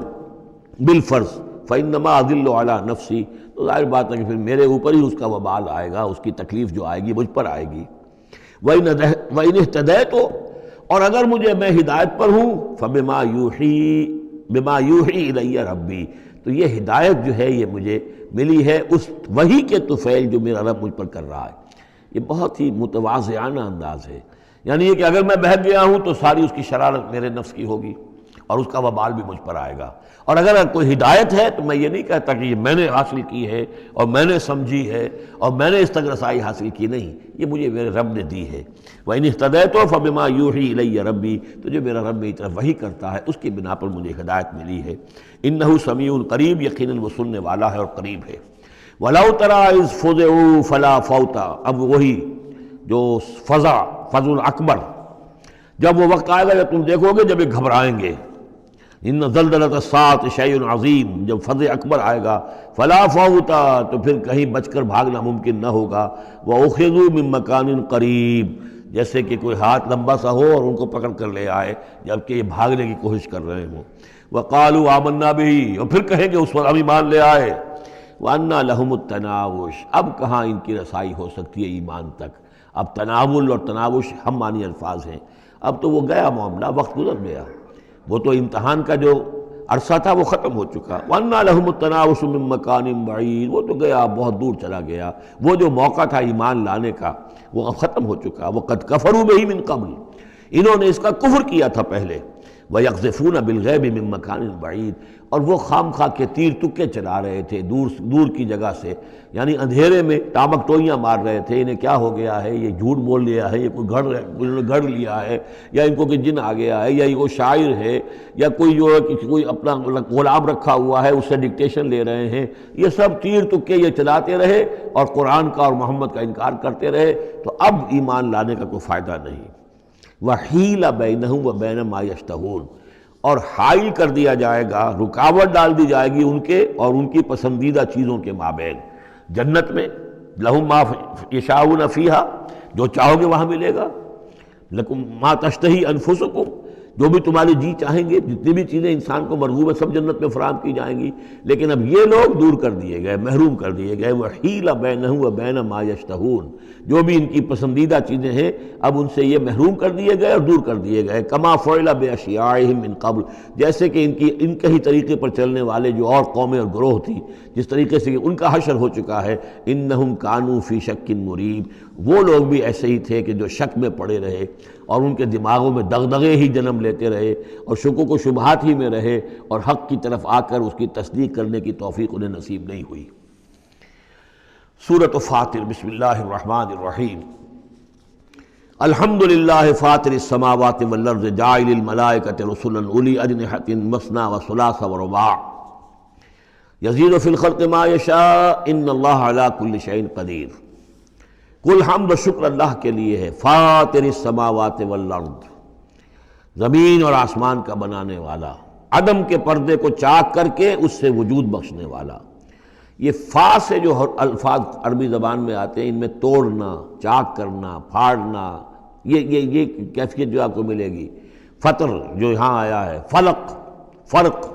بالفرض، فانما اضل علی نفسی، تو ظاہر بات ہے کہ پھر میرے اوپر ہی اس کا وبال آئے گا، اس کی تکلیف جو آئے گی مجھ پر آئے گی۔ وَإِنِ اهْتَدَيْتُ، اور اگر میں ہدایت پر ہوں، بما یوحی الی ربی، تو یہ ہدایت جو ہے یہ مجھے ملی ہے اس وحی کے طفیل جو میرا رب مجھ پر کر رہا ہے۔ یہ بہت ہی متواضعانہ انداز ہے، یعنی یہ کہ اگر میں بہک گیا ہوں تو ساری اس کی شرارت میرے نفس کی ہوگی اور اس کا وبال بھی مجھ پر آئے گا، اور اگر کوئی ہدایت ہے تو میں یہ نہیں کہتا کہ یہ میں نے حاصل کی ہے اور میں نے سمجھی ہے اور میں نے اس تک رسائی حاصل کی، نہیں، یہ مجھے میرے رب نے دی ہے۔ وَإِنِ اهْتَدَيْتُ فَبِمَا يُوحِي إِلَيَّ رَبِّي، تو جو میرا رب میری طرف وحی کرتا ہے اس کی بنا پر مجھے ہدایت ملی ہے۔ إِنَّهُ سَمِيعٌ قریب، یقیناً وہ سننے والا ہے اور قریب ہے۔ وَلَوْ تَرَىٰ إِذْ فُزِعُوا فَلَا فَوْتَ، اب وہی جو فضا اکبر، جب وہ وقت آئے گا جب تم دیکھو گے جب یہ گھبرائیں گے، ان زلزلۃ الساعۃ شیء عظیم، جب فضا اکبر آئے گا، فلا فوت، تو پھر کہیں بچ کر بھاگنا ممکن نہ ہوگا، وَأُخِذُوا مِن مَّكَانٍ قَرِيبٍ، جیسے کہ کوئی ہاتھ لمبا سا ہو اور ان کو پکڑ کر لے آئے جبکہ یہ بھاگنے کی کوشش کر رہے ہوں۔ وَقَالُوا آمَنَّا بِهِ، اور پھر کہیں گے اس پر ہم ایمان لے آئے۔ وَأَنَّىٰ لَهُمُ التَّنَاوُشُ، اب کہاں ان کی رسائی ہو سکتی ہے ایمان تک؟ اب تناول اور تناوش ہم معنی الفاظ ہیں، اب تو وہ گیا معاملہ، وقت گزر گیا، وہ تو امتحان کا جو عرصہ تھا وہ ختم ہو چکا۔ وَأَنَّىٰ لَهُمُ التَّنَاوُشُ مِن مَّكَانٍ بَعِيدٍ، وہ تو گیا، بہت دور چلا گیا، وہ جو موقع تھا ایمان لانے کا وہ اب ختم ہو چکا۔ وَقَدْ كَفَرُوا بِهِ مِن قَبْلُ، انہوں نے اس کا کفر کیا تھا پہلے۔ وَيَقْذِفُونَ بِالْغَيْبِ مِن مَّكَانٍ بَعِيدٍ، اور وہ خام خواہ کے تیر تکے چلا رہے تھے دور کی جگہ سے، یعنی اندھیرے میں ٹامک ٹوئیاں مار رہے تھے، انہیں کیا ہو گیا ہے، یہ جھوٹ بول لیا ہے، یہ کوئی گھڑ لیا ہے، یا ان کو کہ جن آ گیا ہے، یا یہ کوئی شاعر ہے، یا کوئی جو ہے کوئی اپنا غلام رکھا ہوا ہے اس سے ڈکٹیشن لے رہے ہیں، یہ سب تیر تکے یہ چلاتے رہے اور قرآن کا اور محمد کا انکار کرتے رہے، تو اب ایمان لانے کا کوئی فائدہ نہیں۔ وَحِيلَ بَيْنَهُمْ وَبَيْنَ مَا يَشْتَهُونَ، اور حائل کر دیا جائے گا، رکاوٹ ڈال دی جائے گی ان کے اور ان کی پسندیدہ چیزوں کے مابین۔ جنت میں لَهُم مَا يَشَاءُونَ فِيهَا، جو چاہو گے وہاں ملے گا، لَكُم مَا تَشْتَهِي أَنفُسُكُم، جو بھی تمہاری جی چاہیں گے، جتنی بھی چیزیں انسان کو مرغوب ہے سب جنت میں فراہم کی جائیں گی، لیکن اب یہ لوگ دور کر دیے گئے، محروم کر دیے گئے۔ وَحِيلَ بَيْنَهُمْ وَبَيْنَ مَا يَشْتَهُونَ، جو بھی ان کی پسندیدہ چیزیں ہیں اب ان سے یہ محروم کر دیے گئے اور دور کر دیے گئے۔ كَمَا فُعِلَ بِأَشْيَاعِهِم مِّن قَبْلُ، جیسے کہ ان کے ہی طریقے پر چلنے والے جو اور قومیں اور گروہ تھی، جس طریقے سے ان کا حشر ہو چکا ہے۔ إِنَّهُمْ كَانُوا فِي شَكٍّ مُّرِيبٍ، وہ لوگ بھی ایسے ہی تھے کہ جو شک میں پڑے رہے اور ان کے دماغوں میں دغدغے ہی جنم لیتے رہے اور شکوک و شبہات ہی میں رہے، اور حق کی طرف آ کر اس کی تصدیق کرنے کی توفیق انہیں نصیب نہیں ہوئی۔ سورۃ فاطر، بسم اللہ الرحمن الرحیم۔ الحمد للہ فاطر السماوات والارض جاعل الملائکۃ رسلا اولی اجنحۃ مثنی وثلاث ورباع یزید فی الخلق ما یشاء ان اللہ علی کل شیء قدیر۔ کل حمد و شکر اللہ کے لیے ہے، فاطر السماوات والارض، زمین اور آسمان کا بنانے والا، عدم کے پردے کو چاک کر کے اس سے وجود بخشنے والا۔ یہ فا سے جو الفاظ عربی زبان میں آتے ہیں ان میں توڑنا، چاک کرنا، پھاڑنا، یہ کیفیت جو آپ کو ملے گی۔ فطر جو یہاں آیا ہے، فلق، فرق،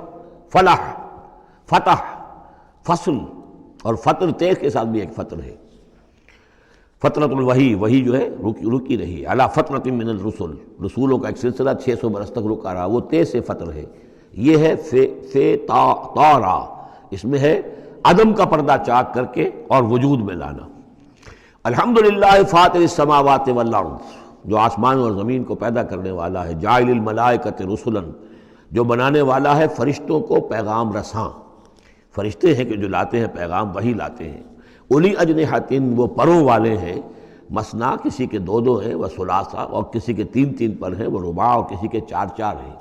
فلاح، فتح، فصل، اور فطر تیز کے ساتھ بھی ایک فطر ہے۔ فترۃ الوحی، وہی جو ہے رکی رہی، علی فترۃ من الرسل، رسولوں کا ایک سلسلہ 600 برس تک رکا رہا، وہ تے سے فطر ہے۔ یہ ہے فے طارا، اس میں ہے عدم کا پردہ چاک کر کے اور وجود میں لانا۔ الحمدللہ فاطر السماوات والارض، جو آسمان اور زمین کو پیدا کرنے والا ہے، جاعل الملائکۃ رسلا، جو بنانے والا ہے فرشتوں کو پیغام رساں۔ فرشتے ہیں کہ جو لاتے ہیں پیغام، وہی لاتے ہیں۔ اولی اجنحۃ، وہ پروں والے ہیں، مثنا کسی کے دو دو ہیں، وہ ثلاثہ اور کسی کے تین تین پر ہیں، وہ رباع اور کسی کے چار چار ہیں۔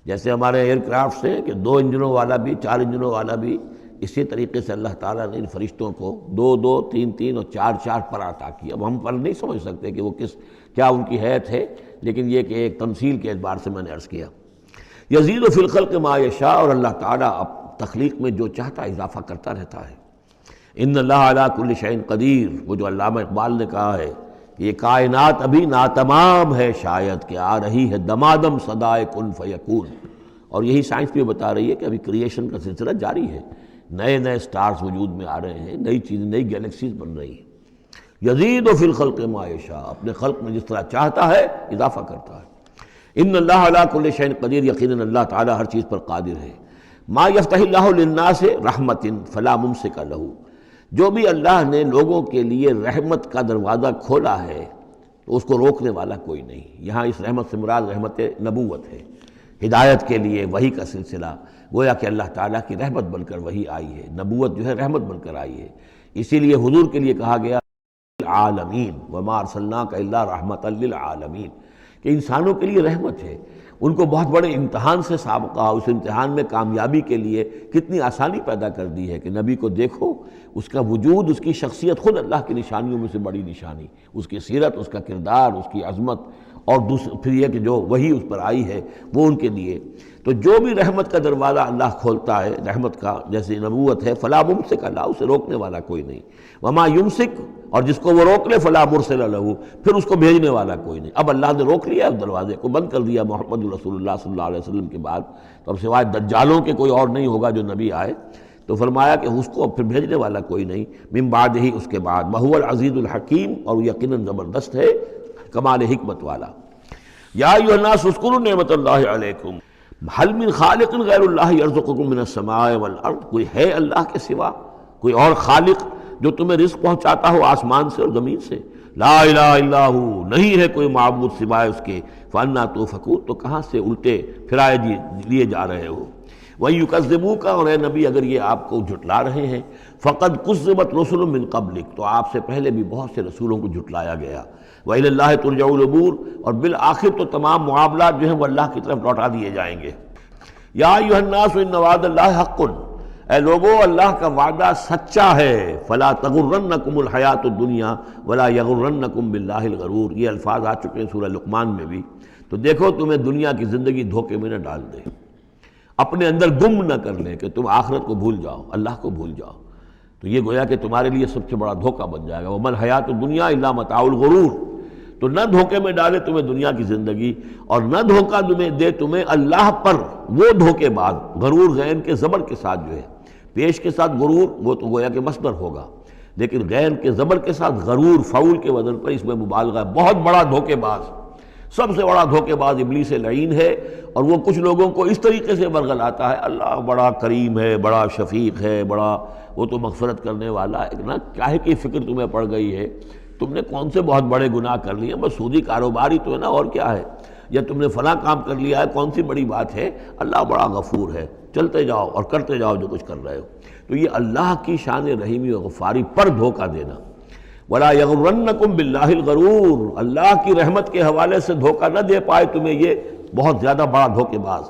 جیسے ہمارے ایئر کرافٹس ہیں کہ دو انجنوں والا بھی، چار انجنوں والا بھی، اسی طریقے سے اللہ تعالیٰ نے ان فرشتوں کو دو دو تین تین اور چار چار پر عطا کیا۔ اب ہم پر نہیں سمجھ سکتے کہ وہ کیا ان کی حیثیت ہے، لیکن یہ کہ ایک تمثیل کے اعتبار سے میں نے عرض کیا۔ یزید فی الخلق ما یشاء، اور اللہ تعالیٰ اب تخلیق میں جو چاہتا اضافہ کرتا رہتا ہے۔ ان اللہ علی کل شیء قدیر، وہ جو علامہ اقبال نے کہا ہے کہ یہ کائنات ابھی ناتمام ہے، شاید کہ آ رہی ہے دمادم صدائے کن فیکون۔ اور یہی سائنس بھی بتا رہی ہے کہ ابھی کریشن کا سلسلہ جاری ہے، نئے نئے سٹارز وجود میں آ رہے ہیں، نئی چیزیں، نئی گیلیکسیز بن رہی ہیں۔ یزید فی الخلق ما یشاء، اپنے خلق میں جس طرح چاہتا ہے اضافہ کرتا ہے۔ ان اللہ علی کل شیء قدیر، یقیناً اللہ تعالیٰ ہر چیز پر قادر ہے۔ ما یفتح اللہ للناس رحمۃ فلا ممسک لہ، جو بھی اللہ نے لوگوں کے لیے رحمت کا دروازہ کھولا ہے تو اس کو روکنے والا کوئی نہیں۔ یہاں اس رحمت سے مراد رحمت نبوت ہے، ہدایت کے لیے وحی کا سلسلہ، گویا کہ اللہ تعالیٰ کی رحمت بن کر وحی آئی ہے، نبوت جو ہے رحمت بن کر آئی ہے۔ اسی لیے حضور کے لیے کہا گیا العالمین وما ارسلناک الا رحمۃ للعالمین، کہ انسانوں کے لیے رحمت ہے۔ ان کو بہت بڑے امتحان سے سابقہ، اس امتحان میں کامیابی کے لیے کتنی آسانی پیدا کر دی ہے کہ نبی کو دیکھو، اس کا وجود، اس کی شخصیت خود اللہ کی نشانیوں میں سے بڑی نشانی، اس کی سیرت، اس کا کردار، اس کی عظمت، اور پھر یہ کہ جو وہی اس پر آئی ہے وہ ان کے لیے۔ تو جو بھی رحمت کا دروازہ اللہ کھولتا ہے، رحمت کا، جیسے نبوت ہے، فلا ممسک لہ، اسے روکنے والا کوئی نہیں۔ وما یمسک، اور جس کو وہ روک لے، فلا مرسل لہ، پھر اس کو بھیجنے والا کوئی نہیں۔ اب اللہ نے روک لیا اس دروازے کو، بند کر دیا محمد رسول اللہ صلی اللہ علیہ وسلم کے بعد، تو اب سوائے دجالوں کے کوئی اور نہیں ہوگا جو نبی آئے، تو فرمایا کہ اس کو پھر بھیجنے والا کوئی نہیں۔ من بعد ہی، اس کے بعد، وہو العزیز الحکیم، اور یقیناً زبردست ہے، کمال حکمت والا۔ یا ایھا الناس اذکروا نعمت اللہ علیکم هل من خالق غیر اللہ یرزقکم من السماء والارض، کوئی ہے اللہ کے سوا کوئی اور خالق جو تمہیں رزق پہنچاتا ہو آسمان سے اور زمین سے؟ لا الہ الا ہو، نہیں ہے کوئی معبود سوائے اس کے۔ فانا توفکون، تو کہاں سے الٹے پھرائے لیے جا رہے ہو؟ وَيُكَذِّبُوكَ، اور اے نبی اگر یہ آپ کو جھٹلا رہے ہیں، فَقَدْ كُذِّبَتْ رُسُلٌ مِّن قَبْلِكَ، تو آپ سے پہلے بھی بہت سے رسولوں کو جھٹلایا گیا۔ وَإِلَى اللَّهِ تُرْجَعُ الْأُمُورُ، اور بالآخر تو تمام معاملات جو ہیں وہ اللہ کی طرف لوٹا دیے جائیں گے۔ یا ایھا الناس ان وعد اللہ حق، اے لوگو اللہ کا وعدہ سچا ہے۔ فلا تغرنکم الحیات الدنیا ولا یغرنکم باللہ الغرور، یہ الفاظ آ چکے ہیں سورہ لقمان میں بھی۔ تو دیکھو تمہیں دنیا کی زندگی دھوکے میں نہ ڈال دے، اپنے اندر گم نہ کر لے کہ تم آخرت کو بھول جاؤ، اللہ کو بھول جاؤ، تو یہ گویا کہ تمہارے لیے سب سے بڑا دھوکہ بن جائے گا۔ وَمَا الْحَيَاةُ الدُّنْيَا إِلَّا مَتَاعُ الْغُرُورِ، تو نہ دھوکے میں ڈالے تمہیں دنیا کی زندگی، اور نہ دھوکہ دے تمہیں اللہ پر وہ دھوکے بعد، غرور غین کے زبر کے ساتھ جو ہے، پیش کے ساتھ غرور وہ تو گویا کہ مصدر ہوگا، لیکن غین کے زبر کے ساتھ غرور فعول کے وزن پر اس میں مبالغہ ہے، بہت بڑا دھوکے باز، سب سے بڑا دھوکے باز ابلیس لعین ہے۔ اور وہ کچھ لوگوں کو اس طریقے سے ورگلاتا ہے، اللہ بڑا کریم ہے، بڑا شفیق ہے، بڑا وہ تو مغفرت کرنے والا ہے نا، کاہے کی فکر تمہیں پڑ گئی ہے؟ تم نے کون سے بہت بڑے گناہ کر لیے، بس سودی کاروباری تو ہے نا، اور کیا ہے؟ یا تم نے فلاں کام کر لیا ہے، کون سی بڑی بات ہے؟ اللہ بڑا غفور ہے، چلتے جاؤ اور کرتے جاؤ جو کچھ کر رہے ہو۔ تو یہ اللہ کی شان رحیمی و غفاری پر دھوکہ دینا۔ وَلَا يَغُرَّنَّكُمْ بِاللَّهِ الْغَرُورُ، اللہ کی رحمت کے حوالے سے دھوکہ نہ دے پائے تمہیں یہ بہت زیادہ بڑا دھوکے باز۔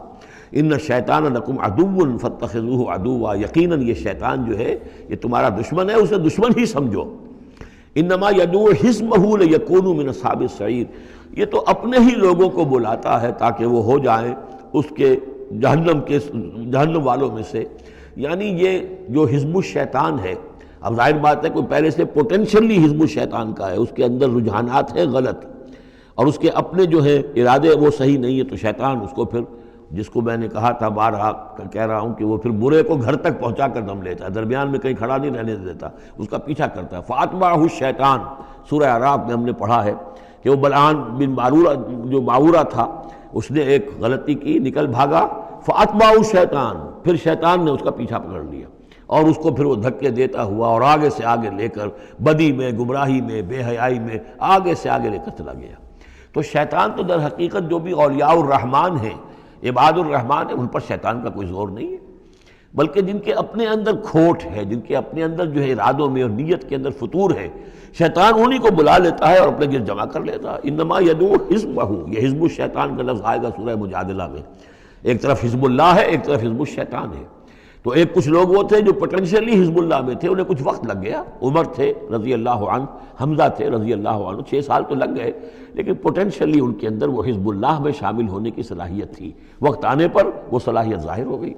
ان الشیطان لکم عدو فاتخذوہ عدوا، یقیناً یہ شیطان جو ہے یہ تمہارا دشمن ہے، اسے دشمن ہی سمجھو۔ انما یدعو حزبہ لیکونوا من اصحاب السعیر، یہ تو اپنے ہی لوگوں کو بلاتا ہے تاکہ وہ ہو جائیں اس کے جہنم والوں میں سے۔ یعنی یہ جو حزب الشیطان ہے، اب ظاہر بات ہے کوئی پہلے سے پوٹینشلی حزب الشیطان کا ہے، اس کے اندر رجحانات ہیں غلط، اور اس کے اپنے جو ہیں ارادے وہ صحیح نہیں ہے، تو شیطان اس کو پھر، جس کو میں نے کہا تھا بارہا کہہ رہا ہوں کہ وہ پھر برے کو گھر تک پہنچا کر دم لیتا ہے، درمیان میں کہیں کھڑا نہیں رہنے دیتا، اس کا پیچھا کرتا ہے۔ فَأَتْبَعَهُ الشَّيْطَانُ، سورہ اعراف میں ہم نے پڑھا ہے کہ وہ بلعام بن معورہ جو معورہ تھا، اس نے ایک غلطی کی، نکل بھاگا، فَأَتْبَعَهُ الشَّيْطَانُ، پھر شیطان نے اس کا پیچھا پکڑ لیا۔ اور اس کو پھر وہ دھکے دیتا ہوا اور آگے سے آگے لے کر بدی میں، گمراہی میں، بے حیائی میں آگے سے آگے لے کر چلا گیا۔ تو شیطان تو در حقیقت جو بھی اولیاء الرحمن ہیں، عباد الرحمن ہیں، ان پر شیطان کا کوئی زور نہیں ہے، بلکہ جن کے اپنے اندر کھوٹ ہے، جن کے اپنے اندر جو ہے ارادوں میں اور نیت کے اندر فتور ہے، شیطان انہی کو بلا لیتا ہے اور اپنے گرد جمع کر لیتا ہے۔ انما یدعو حزبہ، یہ حزب الشیطان کا لفظ آئے گا سورہ مجادلہ میں، ایک طرف حزب اللہ ہے، ایک طرف حزب الشیطان ہے۔ تو ایک کچھ لوگ وہ تھے جو پوٹینشلی حزب اللہ میں تھے، انہیں کچھ وقت لگ گیا، عمر تھے رضی اللہ عنہ، حمزہ تھے رضی اللہ عنہ، 6 سال تو لگ گئے، لیکن پوٹینشلی ان کے اندر وہ حزب اللہ میں شامل ہونے کی صلاحیت تھی، وقت آنے پر وہ صلاحیت ظاہر ہو گئی۔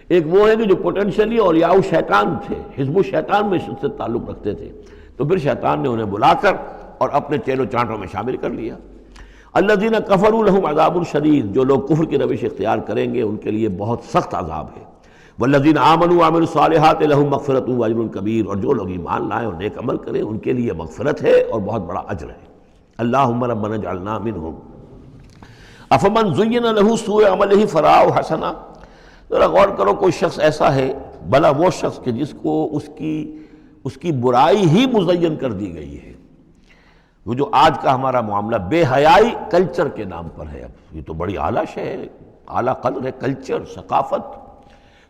ایک وہ ہے کہ جو پوٹینشلی اولیاء شیطان تھے، حزب الشیطان میں سے تعلق رکھتے تھے، تو پھر شیطان نے انہیں بلا کر اور اپنے چیل و چانٹوں میں شامل کر لیا۔ الذین کفروا لہم عذاب شدید، جو لوگ کفر کی روش اختیار کریں گے ان کے لیے بہت سخت عذاب ہے۔ والذین آمنوا وعملوا الصالحات لہم مغفرۃ واجر کبیر، اور جو لوگ ایمان لائیں اور نیک عمل کریں ان کے لیے مغفرت ہے اور بہت بڑا اجر ہے۔ اللہم ربنا اجعلنا منہم۔ افمن زین لہ سوء عملہ فرآہ حسنا، ذرا غور کرو، کوئی شخص ایسا ہے، بھلا وہ شخص کہ جس کو اس کی برائی ہی مزین کر دی گئی ہے۔ وہ جو آج کا ہمارا معاملہ بے حیائی کلچر کے نام پر ہے، اب یہ تو بڑی اعلیٰ شے ہے، اعلیٰ قدر ہے، کلچر،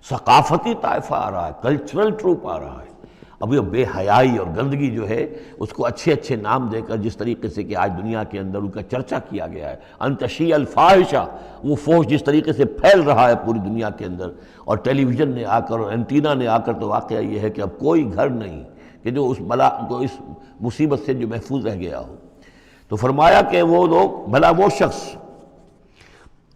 ثقافتی طائفہ آ رہا ہے، کلچرل ٹروپ آ رہا ہے۔ اب یہ بے حیائی اور گندگی جو ہے اس کو اچھے اچھے نام دے کر، جس طریقے سے کہ آج دنیا کے اندر ان کا چرچا کیا گیا ہے، ان تشیع الفاحشہ، وہ فحش جس طریقے سے پھیل رہا ہے پوری دنیا کے اندر، اور ٹیلی ویژن نے آ کر اور اینٹینا نے آ کر، تو واقعہ یہ ہے کہ اب کوئی گھر نہیں کہ جو اس بلا کو، اس مصیبت سے جو محفوظ رہ گیا ہو۔ تو فرمایا کہ وہ لوگ، بھلا وہ شخص،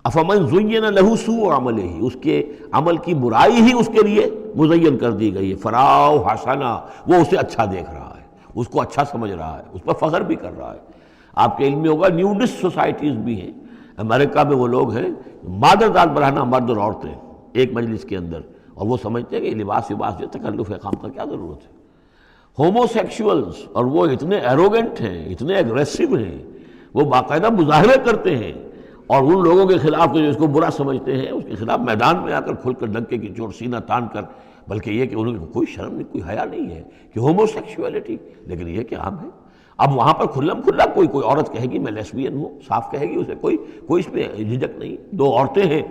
افمن زین لہ سوء عملہ، اس کے عمل کی برائی ہی اس کے لیے مزین کر دی گئی ہے، فرآہ حسنا، وہ اسے اچھا دیکھ رہا ہے، اس کو اچھا سمجھ رہا ہے، اس پر فخر بھی کر رہا ہے۔ آپ کے علم میں ہوگا نیوڈسٹ سوسائٹیز بھی ہیں، امریکہ میں وہ لوگ ہیں، مادر داد برہنہ مرد اور عورتیں ایک مجلس کے اندر، اور وہ سمجھتے ہیں کہ لباس جو تکلف خام کا کیا ضرورت ہے۔ ہومو سیکشولز، اور وہ اتنے ایروگنٹ ہیں، اتنے ایگریسو ہیں، وہ باقاعدہ مظاہرے کرتے ہیں، اور ان لوگوں کے خلاف جو اس کو برا سمجھتے ہیں اس کے خلاف میدان میں آ کر کھل کر ڈنکے کی چوٹ سینہ تان کر، بلکہ یہ کہ انہوں کو کوئی شرم نہیں، کوئی حیا نہیں ہے کہ ہومو سیکشولیٹی، لیکن یہ کہ عام ہے۔ اب وہاں پر کھلم کھلا کوئی عورت کہے گی میں لیسبین ہوں، صاف کہے گی، اسے کوئی اس میں جھجک نہیں۔ دو عورتیں ہیں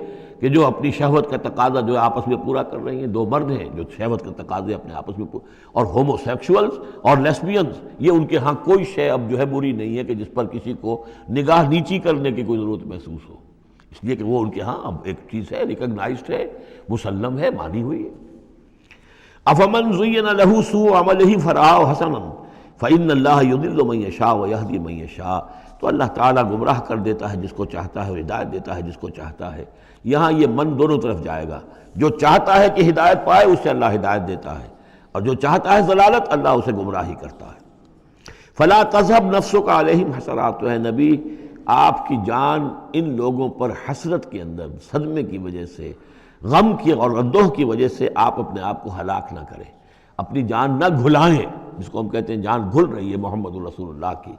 کہ جو اپنی شہوت کا تقاضا جو آپس میں پورا کر رہی ہیں، دو مرد ہیں جو شہوت کا تقاضے اپنے آپس میں اور ہومو سیکشولز اور لیسبینز، یہ ان کے ہاں کوئی شے اب جو ہے بری نہیں ہے کہ جس پر کسی کو نگاہ نیچی کرنے کی کوئی ضرورت محسوس ہو، اس لیے کہ وہ ان کے ہاں اب ایک چیز ہے، ریکگنائزڈ ہے، مسلم ہے، مانی ہوئی ہے۔ افمن زین لہ سوء عملہ فرآہ حسنا فإن اللہ یضل من یشاء ویہدی من یشاء، تو اللہ تعالیٰ گمراہ کر دیتا ہے جس کو چاہتا ہے، ہدایت دیتا ہے جس کو چاہتا ہے۔ یہاں یہ من دونوں طرف جائے گا، جو چاہتا ہے کہ ہدایت پائے اسے اللہ ہدایت دیتا ہے، اور جو چاہتا ہے ضلالت اللہ اسے گمراہی کرتا ہے۔ فلا تذہب نفسک علیہم حسرات، تو اے نبی آپ کی جان ان لوگوں پر حسرت کے اندر، صدمے کی وجہ سے، غم کی اور اندوہ کی وجہ سے آپ اپنے آپ کو ہلاک نہ کریں، اپنی جان نہ گھلائیں، جس کو ہم کہتے ہیں جان گھل رہی ہے محمد رسول اللہ کی۔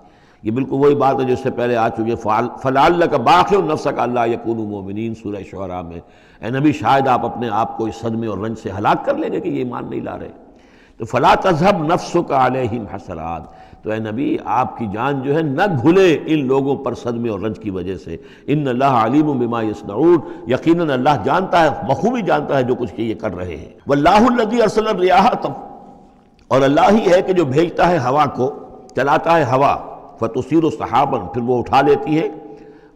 یہ بالکل وہی بات ہے جو اس سے پہلے آ چکی ہے، فَلَعَلَّكَ بَاخِعٌ نَفْسَكَ أَلَّا يَكُونُوا مُؤْمِنِينَ سورہ شعراء میں۔ اے نبی شاید آپ اپنے آپ کو اس صدمے اور رنج سے ہلاک کر لیں گے کہ یہ ایمان نہیں لا رہے۔ تو فَلَا تَذْهَبْ نَفْسُكَ عَلَيْهِمْ حَسَرَاتٍ، تو اے نبی آپ کی جان جو ہے نہ گھلے ان لوگوں پر صدمے اور رنج کی وجہ سے۔ ان اللہ علیم بما یصنعون، یقیناً اللہ جانتا ہے، بخوبی جانتا ہے جو کچھ کہ یہ کر رہے ہیں۔ واللہ الذی ارسل الرياح، اور اللہ ہی ہے کہ جو بھیجتا ہے ہوا کو، چلاتا ہے ہوا، فتصیر سحابا، پھر وہ اٹھا لیتی ہے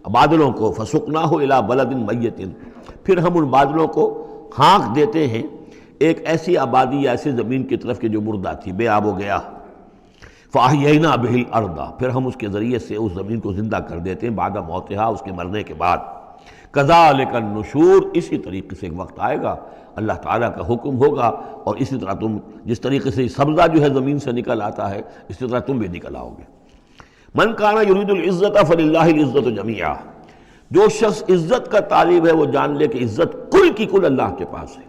بادلوں کو، فسقناہ الی بلد میت، پھر ہم ان بادلوں کو ہانک دیتے ہیں ایک ایسی آبادی یا ایسی زمین کی طرف کہ جو مردہ تھی، بے آب و گیا۔ فاحیینا بہ الارض، پھر ہم اس کے ذریعے سے اس زمین کو زندہ کر دیتے ہیں بعد موتہا، اس کے مرنے کے بعد۔ کذالک النشور، اسی طریقے سے ایک وقت آئے گا، اللہ تعالیٰ کا حکم ہوگا، اور اسی طرح تم جس طریقے سے سبزہ جو ہے زمین سے نکل آتا ہے، اسی طرح تم بھی نکل آؤ گے۔ من کان یرید العزت فللہ العزت جمیعا، جو شخص عزت کا طالب ہے وہ جان لے کہ عزت کل کی کل اللہ کے پاس ہے۔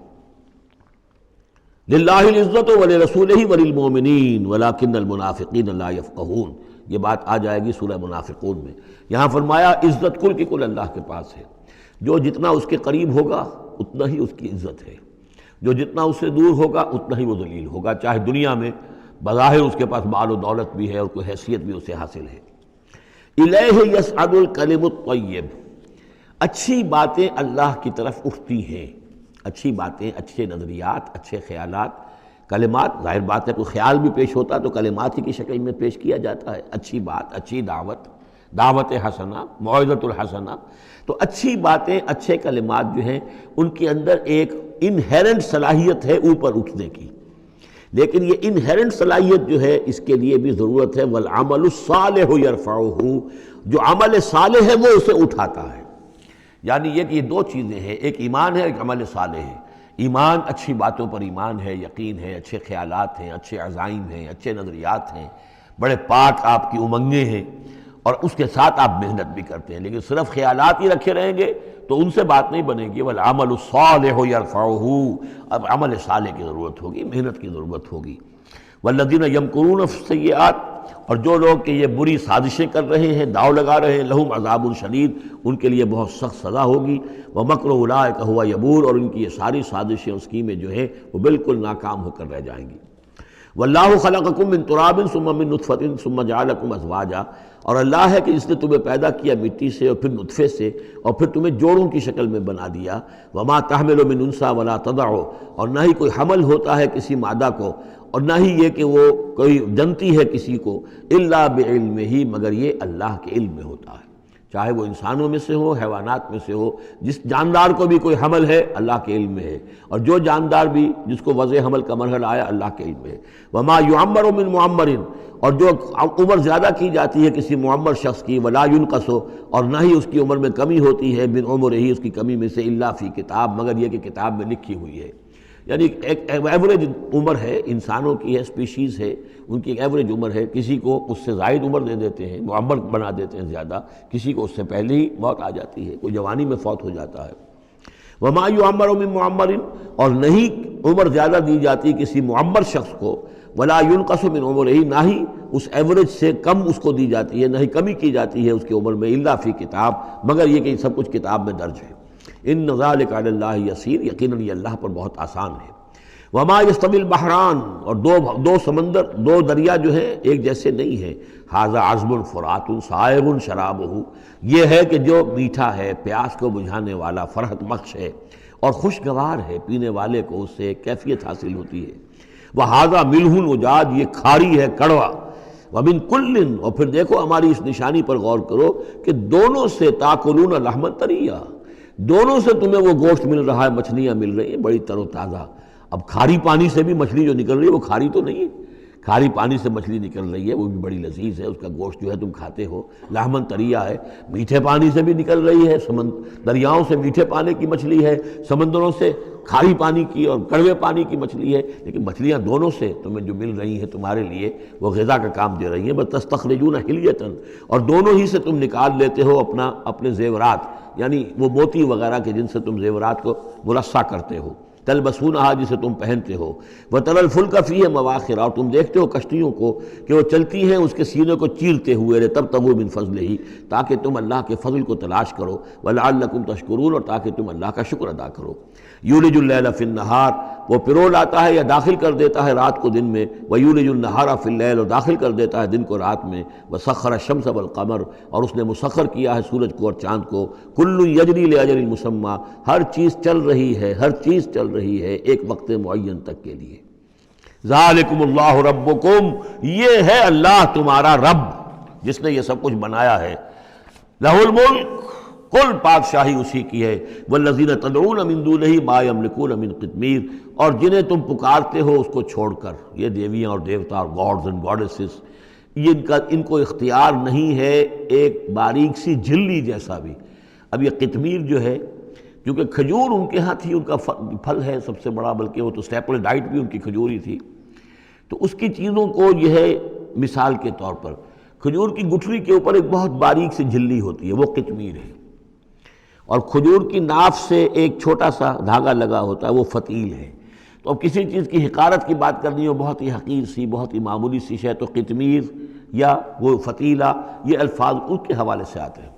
للہ العزت ولرسولہ وللمؤمنین ولکن المنافقین لا یفقہون، یہ بات آ جائے گی سورہ منافقون میں۔ یہاں فرمایا عزت کل کی کل اللہ کے پاس ہے، جو جتنا اس کے قریب ہوگا اتنا ہی اس کی عزت ہے۔ جو جتنا اس سے دور ہوگا اتنا ہی وہ ذلیل ہوگا، چاہے دنیا میں بظاہر اس کے پاس مال و دولت بھی ہے اور کوئی حیثیت بھی اسے حاصل ہے۔ الیہ یصعد الکلم الطیب، اچھی باتیں اللہ کی طرف اٹھتی ہیں، اچھی باتیں، اچھے نظریات، اچھے خیالات، کلمات، ظاہر بات ہے کوئی خیال بھی پیش ہوتا تو کلمات ہی کی شکل میں پیش کیا جاتا ہے، اچھی بات، اچھی دعوت، دعوت حسنہ، موعظۃ الحسنہ، تو اچھی باتیں، اچھے کلمات جو ہیں ان کے اندر ایک انہیرنٹ صلاحیت ہے اوپر اٹھنے کی، لیکن یہ انہیرنٹ صلاحیت جو ہے اس کے لیے بھی ضرورت ہے والعمل الصالح یرفعہ، جو عمل صالح ہے وہ اسے اٹھاتا ہے۔ یعنی یہ کہ یہ دو چیزیں ہیں، ایک ایمان ہے، ایک عمل صالح ہے۔ ایمان اچھی باتوں پر ایمان ہے، یقین ہے، اچھے خیالات ہیں، اچھے عزائم ہیں، اچھے نظریات ہیں، بڑے پاک آپ کی امنگیں ہیں، اور اس کے ساتھ آپ محنت بھی کرتے ہیں، لیکن صرف خیالات ہی رکھے رہیں گے تو ان سے بات نہیں بنے گی۔ والعمل الصالح یرفعہ، اب عمل صالح کی ضرورت ہوگی، محنت کی ضرورت ہوگی۔ والذین یمکرون فی السیئات، اور جو لوگ کہ یہ بری سازشیں کر رہے ہیں، داؤ لگا رہے ہیں، لہم عذاب شدید، ان کے لیے بہت سخت سزا ہوگی۔ ومکر اولئک ھو یبور، اور ان کی یہ ساری سازشیں اور اسکیمیں جو ہیں وہ بالکل ناکام ہو کر رہ جائیں گی۔ واللہ خلقکم من تراب ثم من نطفۃ ثم جعلکم ازواجا، اور اللہ ہے کہ جس نے تمہیں پیدا کیا مٹی سے اور پھر نطفے سے اور پھر تمہیں جوڑوں کی شکل میں بنا دیا۔ وما تحمل من انثی ولا تضع، اور نہ ہی کوئی حمل ہوتا ہے کسی مادہ کو اور نہ ہی یہ کہ وہ کوئی جنتی ہے کسی کو، الا بعلمہ، مگر یہ اللہ کے علم میں ہوتا ہے، چاہے وہ انسانوں میں سے ہو، حیوانات میں سے ہو، جس جاندار کو بھی کوئی حمل ہے اللہ کے علم میں ہے، اور جو جاندار بھی جس کو وضع حمل کا مرحلہ آیا اللہ کے علم میں ہے۔ وما یعمر من معمر، اور جو عمر زیادہ کی جاتی ہے کسی معمر شخص کی، ولا ینقص، اور نہ ہی اس کی عمر میں کمی ہوتی ہے، من عمرہ، اس کی کمی میں سے، الا فی کتاب، مگر یہ کہ کتاب میں لکھی ہوئی ہے۔ یعنی ایک ایوریج عمر ہے، انسانوں کی ہے، اسپیشیز ہے، ان کی ایک ایوریج عمر ہے، کسی کو اس سے زائد عمر دے دیتے ہیں، معمر بنا دیتے ہیں زیادہ، کسی کو اس سے پہلے ہی موت آ جاتی ہے، کوئی جوانی میں فوت ہو جاتا ہے۔ وما یعمر من معمر، اور نہیں عمر زیادہ دی جاتی کسی معمر شخص کو، ولا ینقص من عمرہ، نہ ہی اس ایوریج سے کم اس کو دی جاتی ہے، نہ ہی کمی کی جاتی ہے اس کی عمر میں، الا فی کتاب، مگر یہ کہ سب کچھ کتاب میں درج ہے۔ ان ذلک علی اللہ یسیر، یقیناً یہ اللہ پر بہت آسان ہے۔ وما یستوی البحران، اور دو سمندر، دو دریا جو ہیں ایک جیسے نہیں ہیں۔ ھذا عذب فرات سائغ شرابہ، یہ ہے کہ جو میٹھا ہے، پیاس کو بجھانے والا، فرحت بخش ہے اور خوشگوار ہے، پینے والے کو اس سے کیفیت حاصل ہوتی ہے۔ وھذا ملح اجاج، یہ کھاری ہے، کڑوا۔ ومن کل، اور پھر دیکھو ہماری اس نشانی پر غور کرو کہ دونوں سے تاکلون لحما طریا، دونوں سے تمہیں وہ گوشت مل رہا ہے، مچھلیاں مل رہی ہیں بڑی تر و تازہ۔ اب کھاری پانی سے بھی مچھلی جو نکل رہی ہے وہ کھاری تو نہیں ہے، کھاری پانی سے مچھلی نکل رہی ہے وہ بھی بڑی لذیذ ہے، اس کا گوشت جو ہے تم کھاتے ہو، لحمن طریا ہے۔ میٹھے پانی سے بھی نکل رہی ہے، دریاؤں سے میٹھے پانی کی مچھلی ہے، سمندروں سے کھاری پانی کی اور کڑوے پانی کی مچھلی ہے، لیکن مچھلیاں دونوں سے تمہیں جو مل رہی ہیں تمہارے لیے وہ غذا کا کام دے رہی ہیں۔ بس تستخرجون حلیۃ، اور دونوں ہی سے تم نکال لیتے ہو اپنے زیورات، یعنی وہ موتی وغیرہ کے جن سے تم زیورات کو ملصق کرتے ہو، تلبسونہا، جسے تم پہنتے ہو۔ وتری الفلک فیہ مواخر، اور تم دیکھتے ہو کشتیوں کو کہ وہ چلتی ہیں اس کے سینے کو چیرتے ہوئے، لتبتغوا من فضلہ، تاکہ تم اللہ کے فضل کو تلاش کرو، ولعلکم تشکرون، اور تاکہ تم اللہ کا شکر ادا کرو۔ یولج اللیل فی النہار، وہ پرو لاتا ہے یا داخل کر دیتا ہے رات کو دن میں، ویولج النہار فی اللیل، اور داخل کر دیتا ہے دن کو رات میں، وسخر الشمس والقمر، اور اس نے مسخر کیا ہے سورج کو اور چاند کو، کل یجری لاجل مسمى، ہر چیز چل رہی ہے، ہر چیز چل رہی ہے ایک وقت معین تک کے لیے۔ ذالکم اللہ ربکم، یہ ہے اللہ تمہارا رب جس نے یہ سب کچھ بنایا ہے۔ لہ الملک، کل بادشاہی اسی کی ہے۔ والذین تدعون من دونہ ما یملکون من قطمیر، اور جنہیں تم پکارتے ہو اس کو چھوڑ کر، یہ دیویاں اور دیوتا اور گاڈز اینڈ گاڈیسز، ان کو اختیار نہیں ہے ایک باریک سی جھلی جیسا بھی۔ اب یہ قطمیر جو ہے، کیونکہ کھجور ان کے ہاں تھی، ان کا پھل ہے سب سے بڑا، بلکہ وہ تو اسٹیپل ڈائٹ بھی ان کی کھجور ہی تھی، تو اس کی چیزوں کو یہ ہے مثال کے طور پر، کھجور کی گٹھلی کے اوپر ایک بہت باریک سی جھلی ہوتی ہے، وہ قطمیر ہے، اور کھجور کی ناف سے ایک چھوٹا سا دھاگا لگا ہوتا ہے، وہ فتیل ہے۔ تو اب کسی چیز کی حقارت کی بات کرنی ہو، بہت ہی حقیر سی، بہت ہی معمولی سی شے، تو قطمیر یا وہ فتیلہ، یہ الفاظ ان کے حوالے سے آتے ہیں۔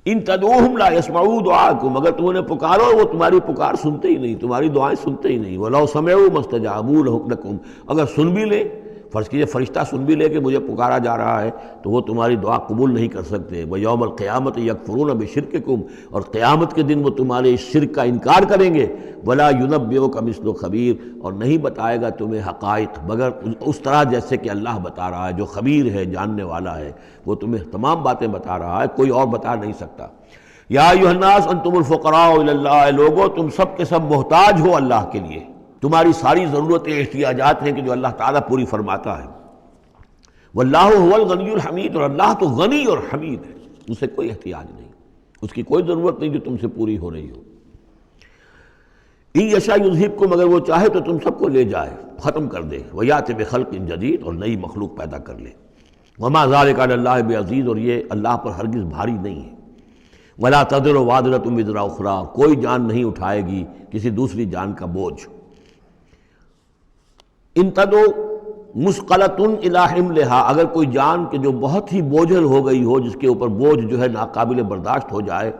ان تدعوہم لا یسمعوا دعاءکم، اگر تم انہیں پکارو وہ تمہاری پکار سنتے ہی نہیں، تمہاری دعائیں سنتے ہی نہیں۔ وَلَوْ سَمِعُوا مَا اسْتَجَابُوا لَكُمْ، اگر سن بھی لے، فرض کیجئے فرشتہ سن بھی لے کہ مجھے پکارا جا رہا ہے، تو وہ تمہاری دعا قبول نہیں کر سکتے۔ وَيَوْمَ الْقِيَامَةِ يَكْفُرُونَ بِشِرْكِكُمْ، اور قیامت کے دن وہ تمہارے اس شرک کا انکار کریں گے۔ وَلَا يُنَبِّئُكَ مِثْلُ خَبِيرٍ، اور نہیں بتائے گا تمہیں حقائق مگر اس طرح جیسے کہ اللہ بتا رہا ہے، جو خبیر ہے، جاننے والا ہے، وہ تمہیں تمام باتیں بتا رہا ہے، کوئی اور بتا نہیں سکتا۔ یا ایھا الناس انتم الفقراء الی اللہ، لوگو تم سب کے سب محتاج ہو اللہ کے لیے، تمہاری ساری ضرورتیں احتیاجات ہیں کہ جو اللہ تعالیٰ پوری فرماتا ہے۔ واللہ هو الغنی الحمید، اور اللہ تو غنی اور حمید ہے، اسے کوئی احتیاج نہیں، اس کی کوئی ضرورت نہیں جو تم سے پوری ہو رہی ہو۔ ان یشاء یذہبکم، اگر وہ چاہے تو تم سب کو لے جائے، ختم کر دے، ویأتی بخلق جدید، اور نئی مخلوق پیدا کر لے۔ وما ذلک علی اللہ بعزیز، اور یہ اللہ پر ہرگز بھاری نہیں ہے۔ ولا تزر وازرۃ وزر اخری، کوئی جان نہیں اٹھائے گی کسی دوسری جان کا بوجھ۔ ان تدعو مثقلۃ الی حملھا، اگر کوئی جان کہ جو بہت ہی بوجھل ہو گئی ہو، جس کے اوپر بوجھ جو ہے ناقابل برداشت ہو جائے،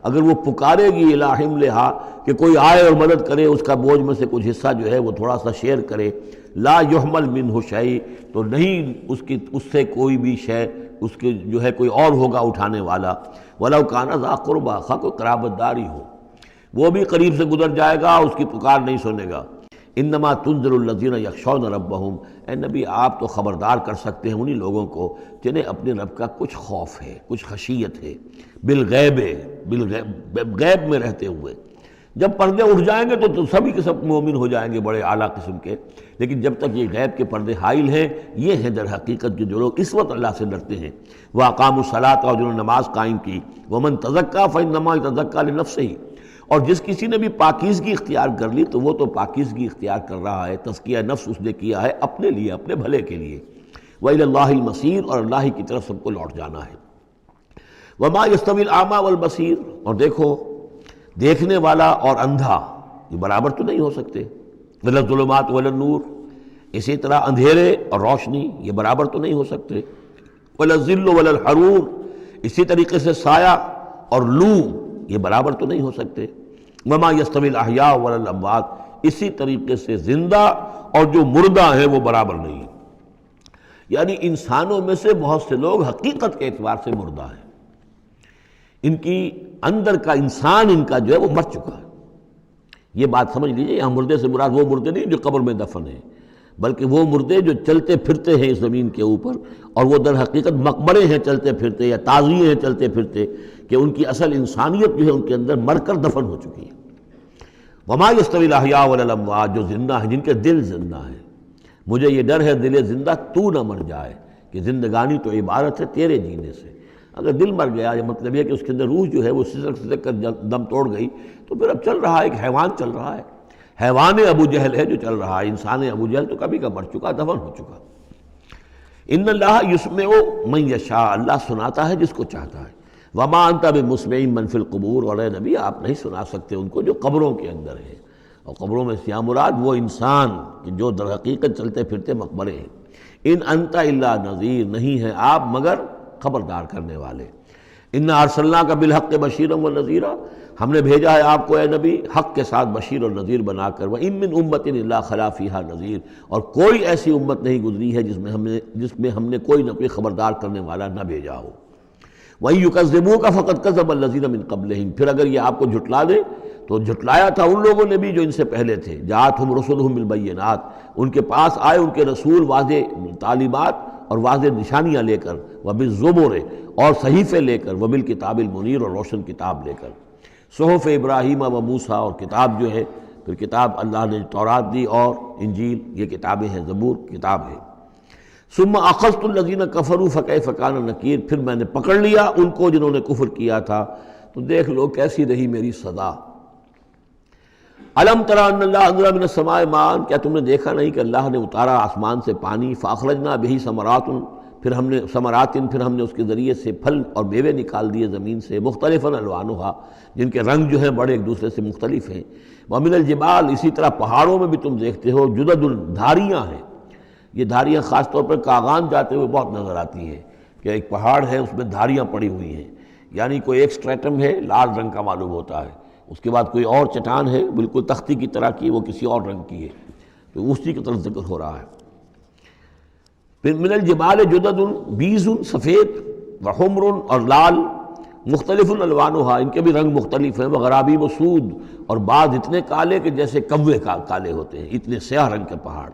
اگر وہ پکارے گی الی حملھا کہ کوئی آئے اور مدد کرے، اس کا بوجھ میں سے کچھ حصہ جو ہے وہ تھوڑا سا شیئر کرے، لا یحمل منہ شیء، تو نہیں اس سے کوئی بھی شے، اس کے جو ہے کوئی اور ہوگا اٹھانے والا۔ وَلَوْ كَانَ ذَا قُرْبَىٰ، خواہ کوئی قرابت داری ہو، وہ بھی قریب سے گزر جائے گا، اس کی پکار نہیں سنے گا۔ انما تنذر الذین یخشون ربہم، اے نبی آپ تو خبردار کر سکتے ہیں انہی لوگوں کو جنہیں اپنے رب کا کچھ خوف ہے، کچھ خشیت ہے، بالغیب، غیب میں رہتے ہوئے۔ جب پردے اٹھ جائیں گے تو سبھی کے سب مومن ہو جائیں گے بڑے اعلیٰ قسم کے، لیکن جب تک یہ غیب کے پردے حائل ہیں، یہ ہیں در حقیقت جو لوگ اس وقت اللہ سے ڈرتے ہیں۔ وَأَقَامُوا الصَّلَاةَ، اور جنہوں نے نماز قائم کی۔ وَمَن تَزَكَّىٰ فَإِنَّمَا يَتَزَكَّىٰ لِنَفْسِهِ، اور جس کسی نے بھی پاکیزگی اختیار کر لی تو وہ تو پاکیزگی اختیار کر رہا ہے، تزکیہ نفس اس نے کیا ہے اپنے لیے، اپنے بھلے کے لیے۔ وَإِلَى اللَّهِ الْمَصِيرُ، اور اللہ ہی کی طرف سب کو لوٹ جانا ہے۔ وَمَا يَسْتَوِي الْأَعْمَىٰ وَالْبَصِيرُ، اور دیکھو دیکھنے والا اور اندھا یہ برابر تو نہیں ہو سکتے۔ وَلَا الظُّلُمَاتُ وَلَا النُّورُ، اسی طرح اندھیرے اور روشنی یہ برابر تو نہیں ہو سکتے۔ وَلَا الظِّلُّ وَلَا الْحَرُورُ، اسی طریقے سے سایہ اور لو یہ برابر تو نہیں ہو سکتے۔ وَمَا يَسْتَوِي الْأَحْيَاءُ وَلَا الْأَمْوَاتُ، اسی طریقے سے زندہ اور جو مردہ ہیں وہ برابر نہیں ہیں۔ یعنی انسانوں میں سے بہت سے لوگ حقیقت کے اعتبار سے مردہ ہیں، ان کی اندر کا انسان ان کا جو ہے وہ مر چکا ہے۔ یہ بات سمجھ لیجئے، یہاں مردے سے مراد وہ مردے نہیں جو قبر میں دفن ہیں، بلکہ وہ مردے جو چلتے پھرتے ہیں اس زمین کے اوپر، اور وہ در حقیقت مقبرے ہیں چلتے پھرتے، یا تازیے ہیں چلتے پھرتے، کہ ان کی اصل انسانیت جو ہے ان کے اندر مر کر دفن ہو چکی ہے۔ وما یستوی الاحیاء ولا الاموات، جو زندہ ہیں، جن کے دل زندہ ہیں۔ مجھے یہ ڈر ہے دل زندہ تو نہ مر جائے، کہ زندگانی تو عبارت ہے تیرے جینے سے۔ اگر دل مر گیا، یہ مطلب یہ کہ اس کے اندر روح جو ہے وہ سسک کر دم توڑ گئی، تو پھر اب چل رہا ہے، ایک حیوان چل رہا ہے، حیوان ابو جہل ہے جو چل رہا ہے، انسان ابو جہل تو کبھی کا مر چکا، دفن ہو چکا۔ ان اللہ یسمع من یشاء، اللہ سناتا ہے جس کو چاہتا ہے۔ وما انت بمسمع من فی القبور، اور اے نبی آپ نہیں سنا سکتے ان کو جو قبروں کے اندر ہے، اور قبروں میں سے مراد وہ انسان کہ جو در حقیقت چلتے پھرتے مقبرے ہیں۔ ان انت الا نذیر، نہیں ہے آپ مگر خبردار کرنے والے۔ انا ارسلناک بالحق بشیرا ونذیرا، ہم نے بھیجا ہے آپ کو اے نبی حق کے ساتھ بشیر اور نذیر بنا کر۔ وَإِن مِّنْ أُمَّةٍ إِلَّا خَلَا فِيهَا نذیر، اور کوئی ایسی امت نہیں گزری ہے جس میں ہم نے کوئی نہ کوئی خبردار کرنے والا نہ بھیجا ہو۔ وَإِن يُكَذِّبُوكَ فَقَدْ كَذَّبَ الَّذِينَ مِن قَبْلِهِمْ، پھر اگر یہ آپ کو جھٹلا دے تو جھٹلایا تھا ان لوگوں نے بھی جو ان سے پہلے تھے۔ جاءتہم رسلہم بالبینات، ان کے پاس آئے ان کے رسول واضح تعلیمات اور واضح نشانیاں لے کر، وبالزبر، اور صحیفے لے کر، وبالکتاب المنیر، اور روشن کتاب لے کر۔ صحف ابراہیم و موسیٰ، اور کتاب جو ہے پھر کتاب اللہ نے تورات دی اور انجیل، یہ کتابیں ہیں، زبور کتاب ہے۔ ثم اخذت الذین کفروا فکیف کان نکیر، پھر میں نے پکڑ لیا ان کو جنہوں نے کفر کیا تھا، تو دیکھ لو کیسی رہی میری سزا۔ الم تری ان اللہ انزل من السماء ماء، کیا تم نے دیکھا نہیں کہ اللہ نے اتارا آسمان سے پانی، فاخرجنا بہ ثمرات، پھر ہم نے اس کے ذریعے سے پھل اور میوے نکال دیے زمین سے، مختلفا الوانھا، جن کے رنگ جو ہیں بڑے ایک دوسرے سے مختلف ہیں۔ ومن الجبال، اسی طرح پہاڑوں میں بھی تم دیکھتے ہو، جدد، دھاریاں ہیں۔ یہ دھاریاں خاص طور پر کاغان جاتے ہوئے بہت نظر آتی ہیں، کہ ایک پہاڑ ہے اس میں دھاریاں پڑی ہوئی ہیں۔ یعنی کوئی ایک سٹریٹم ہے لال رنگ کا معلوم ہوتا ہے، اس کے بعد کوئی اور چٹان ہے بالکل تختی کی طرح کی، وہ کسی اور رنگ کی ہے، تو اسی کی طرف ذکر ہو رہا ہے۔ پھر من الجبال جدد، بیض سفید، وحمر اور لال، مختلف الوانها، ان کے بھی رنگ مختلف ہیں، وغرابیب سود، اور بعض اتنے کالے کہ جیسے کوے کالے ہوتے ہیں، اتنے سیاہ رنگ کے پہاڑ۔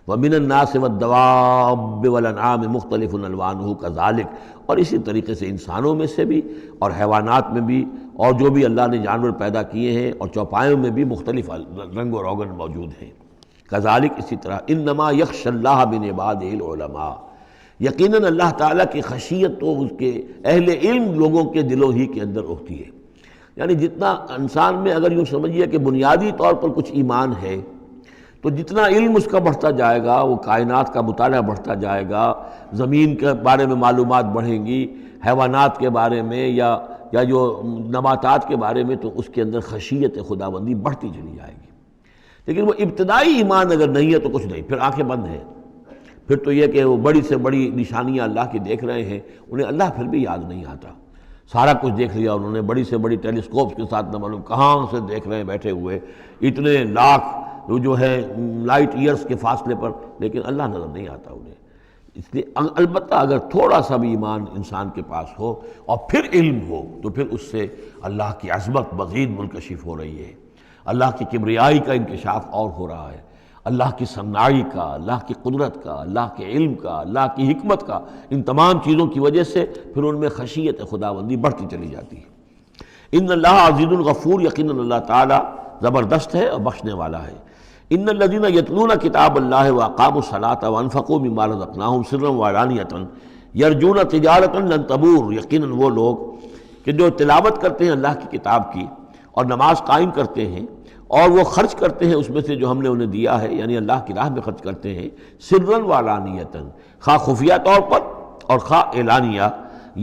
ومن الناس والدواب والانعام مختلف الوانه كذلك، اور اسی طریقے سے انسانوں میں سے بھی اور حیوانات میں بھی، اور جو بھی اللہ نے جانور پیدا کیے ہیں اور چوپایوں میں بھی مختلف رنگ و روغن موجود ہیں۔ کذالک، اسی طرح، انما یخشی اللہ من عبادہ العلماء، یقیناً اللہ تعالیٰ کی خشیت تو اس کے اہل علم لوگوں کے دلوں ہی کے اندر ہوتی ہے۔ یعنی جتنا انسان میں اگر یوں سمجھیے کہ بنیادی طور پر کچھ ایمان ہے، تو جتنا علم اس کا بڑھتا جائے گا، وہ کائنات کا مطالعہ بڑھتا جائے گا، زمین کے بارے میں معلومات بڑھیں گی، حیوانات کے بارے میں یا جو نباتات کے بارے میں، تو اس کے اندر خشیت خداوندی بڑھتی چلی جائے گی۔ لیکن وہ ابتدائی ایمان اگر نہیں ہے تو کچھ نہیں، پھر آنکھیں بند ہیں، پھر تو یہ کہ وہ بڑی سے بڑی نشانیاں اللہ کی دیکھ رہے ہیں، انہیں اللہ پھر بھی یاد نہیں آتا۔ سارا کچھ دیکھ لیا انہوں نے، بڑی سے بڑی ٹیلیسکوپ کے ساتھ، نہ معلوم کہاں سے دیکھ رہے ہیں بیٹھے ہوئے، اتنے لاکھ جو ہے لائٹ ایئرز کے فاصلے پر، لیکن اللہ نظر نہیں آتا انہیں۔ اس لیے البتہ اگر تھوڑا سا بھی ایمان انسان کے پاس ہو اور پھر علم ہو، تو پھر اس سے اللہ کی عظمت مزید منکشف ہو رہی ہے، اللہ کی کبریائی کا انکشاف اور ہو رہا ہے، اللہ کی صناعی کا، اللہ کی قدرت کا، اللہ کے علم کا، اللہ کی حکمت کا، ان تمام چیزوں کی وجہ سے پھر ان میں خشیت خداوندی بڑھتی چلی جاتی ہے۔ ان اللہ عزیز الغفور، یقیناً اللہ تعالیٰ زبردست ہے اور بخشنے والا ہے۔ ان الذین یتلون کتاب اللہ واقاموا الصلاۃ وانفقوا مما رزقناہم سرا وعلانیۃ یرجون تجارۃ لن تبور، یقیناً وہ لوگ کہ جو تلاوت کرتے ہیں اللہ کی کتاب کی اور نماز قائم کرتے ہیں اور وہ خرچ کرتے ہیں اس میں سے جو ہم نے انہیں دیا ہے، یعنی اللہ کی راہ میں خرچ کرتے ہیں، سرًا وعلانیۃ، خواہ خفیہ طور پر اور خواہ اعلانیہ،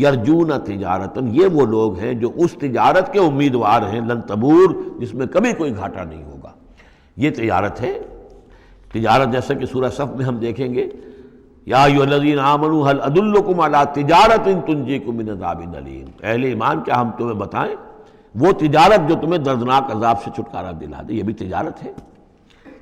یرجون تجارتاً، یہ وہ لوگ ہیں جو اس تجارت کے امیدوار ہیں، لن تبور، جس میں کبھی کوئی گھاٹا نہیں ہوگا۔ یہ تجارت ہے، تجارت جیسا کہ سورہ صف میں ہم دیکھیں گے، یا ایھا الذین آمنوا هل ادلکم علی تجارۃ تنجیکم من عذاب الیم، اہل ایمان کیا ہم تمہیں بتائیں وہ تجارت جو تمہیں دردناک عذاب سے چھٹکارا دلا دے۔ یہ بھی تجارت ہے۔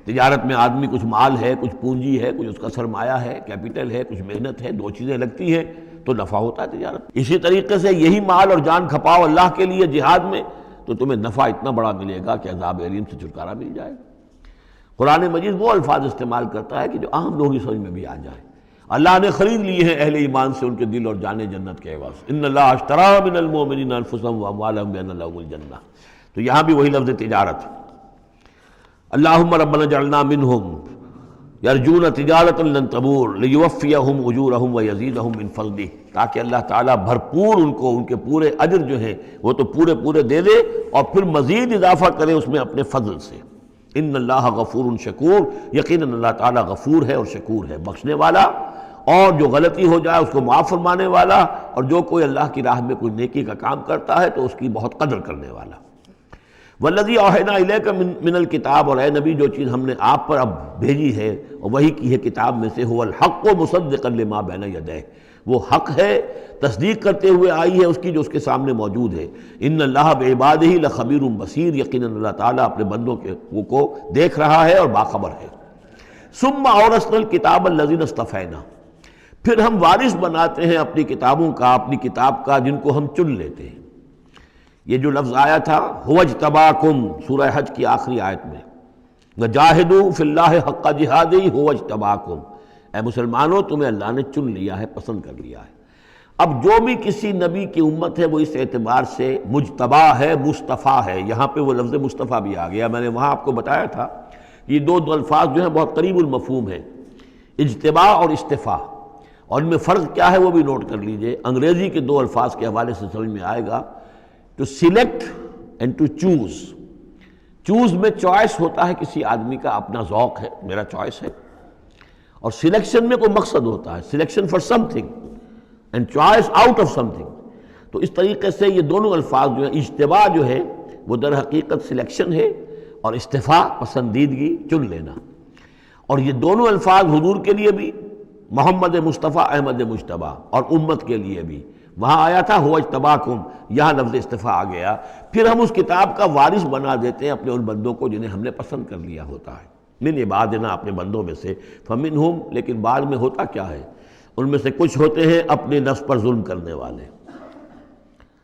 تجارت میں آدمی کچھ مال ہے، کچھ پونجی ہے، کچھ اس کا سرمایہ ہے، کیپٹل ہے، کچھ محنت ہے، دو چیزیں لگتی ہیں تو نفع ہوتا ہے تجارت۔ اسی طریقے سے یہی مال اور جان کھپاؤ اللہ کے لیے جہاد میں، تو تمہیں نفع اتنا بڑا ملے گا کہ عذاب الیم سے چھٹکارا مل جائے گا۔ قرآن مجید وہ الفاظ استعمال کرتا ہے کہ جو عام لوگوں کی سمجھ میں بھی آ جائے۔ اللہ نے خرید لیے ہیں اہل ایمان سے ان کے دل اور جانیں جنت کے عوض، ان اللہ اشتری من المؤمنین انفسهم واموالهم بان لهم الجنہ، تو یہاں بھی وہی لفظ تجارت۔ اللہم ربنا اجعلنا منہم یرجون تجارۃ لن تبور لیوفیہم اجورہم ویزیدہم من فضلہ، تاکہ اللہ تعالیٰ بھرپور ان کو ان کے پورے اجر جو ہیں وہ تو پورے دے دے اور پھر مزید اضافہ کرے اس میں اپنے فضل سے۔ ان اللہ غفور شکور، یقیناً اللہ تعالیٰ غفور ہے اور شکور ہے، بخشنے والا، اور جو غلطی ہو جائے اس کو معاف فرمانے والا، اور جو کوئی اللہ کی راہ میں کوئی نیکی کا کام کرتا ہے تو اس کی بہت قدر کرنے والا۔ والذی اوحینا الیک من الکتاب، اور اے نبی جو چیز ہم نے آپ پر اب بھیجی ہے اور وہی کی ہے کتاب میں سے، هو الحق مصدقا لما بین یدیہ، وہ حق ہے تصدیق کرتے ہوئے آئی ہے اس کی جو اس کے سامنے موجود ہے۔ ان اللہ بعبادہ لخبیر بصیر، یقیناً اللہ تعالیٰ اپنے بندوں کو دیکھ رہا ہے اور باخبر ہے۔ ثم اورثنا الکتاب الذین اصطفینا، پھر ہم وارث بناتے ہیں اپنی کتابوں کا، اپنی کتاب کا جن کو ہم چن لیتے ہیں۔ یہ جو لفظ آیا تھا هو اجتباکم، سورہ حج کی آخری آیت میں، وجاہدوا فی اللہ حق جہادہ هو اجتباکم، اے مسلمانوں تمہیں اللہ نے چن لیا ہے، پسند کر لیا ہے۔ اب جو بھی کسی نبی کی امت ہے وہ اس اعتبار سے مجتبی ہے، مصطفیٰ ہے۔ یہاں پہ وہ لفظ مصطفیٰ بھی آ گیا، میں نے وہاں آپ کو بتایا تھا یہ دو الفاظ جو ہیں بہت قریب المفہوم ہیں، اجتباء اور استفاء، اور ان میں فرق کیا ہے وہ بھی نوٹ کر لیجئے۔ انگریزی کے دو الفاظ کے حوالے سے سمجھ میں آئے گا، to select and to choose. Choose میں چوائس ہوتا ہے کسی آدمی کا، اپنا ذوق ہے، میرا چوائس ہے، اور سلیکشن میں کوئی مقصد ہوتا ہے، selection for some thing and choice out of some thing. تو اس طریقے سے یہ دونوں الفاظ جو ہیں، اجتباء جو ہے وہ در حقیقت سلیکشن ہے، اور استفاء پسندیدگی، چن لینا۔ اور یہ دونوں الفاظ حضور کے لیے بھی، محمد مصطفیٰ احمد مجتبیٰ، اور امت کے لیے بھی، وہاں آیا تھا هو اجتباکم، یہاں لفظ استفاء آ گیا۔ پھر ہم اس کتاب کا وارث بنا دیتے ہیں اپنے ان بندوں کو جنہیں ہم نے پسند کر لیا ہوتا ہے، من عبادنا، اپنے بندوں میں سے، فمنہم، لیکن بعد میں ہوتا کیا ہے، ان میں سے کچھ ہوتے ہیں اپنے نفس پر ظلم کرنے والے،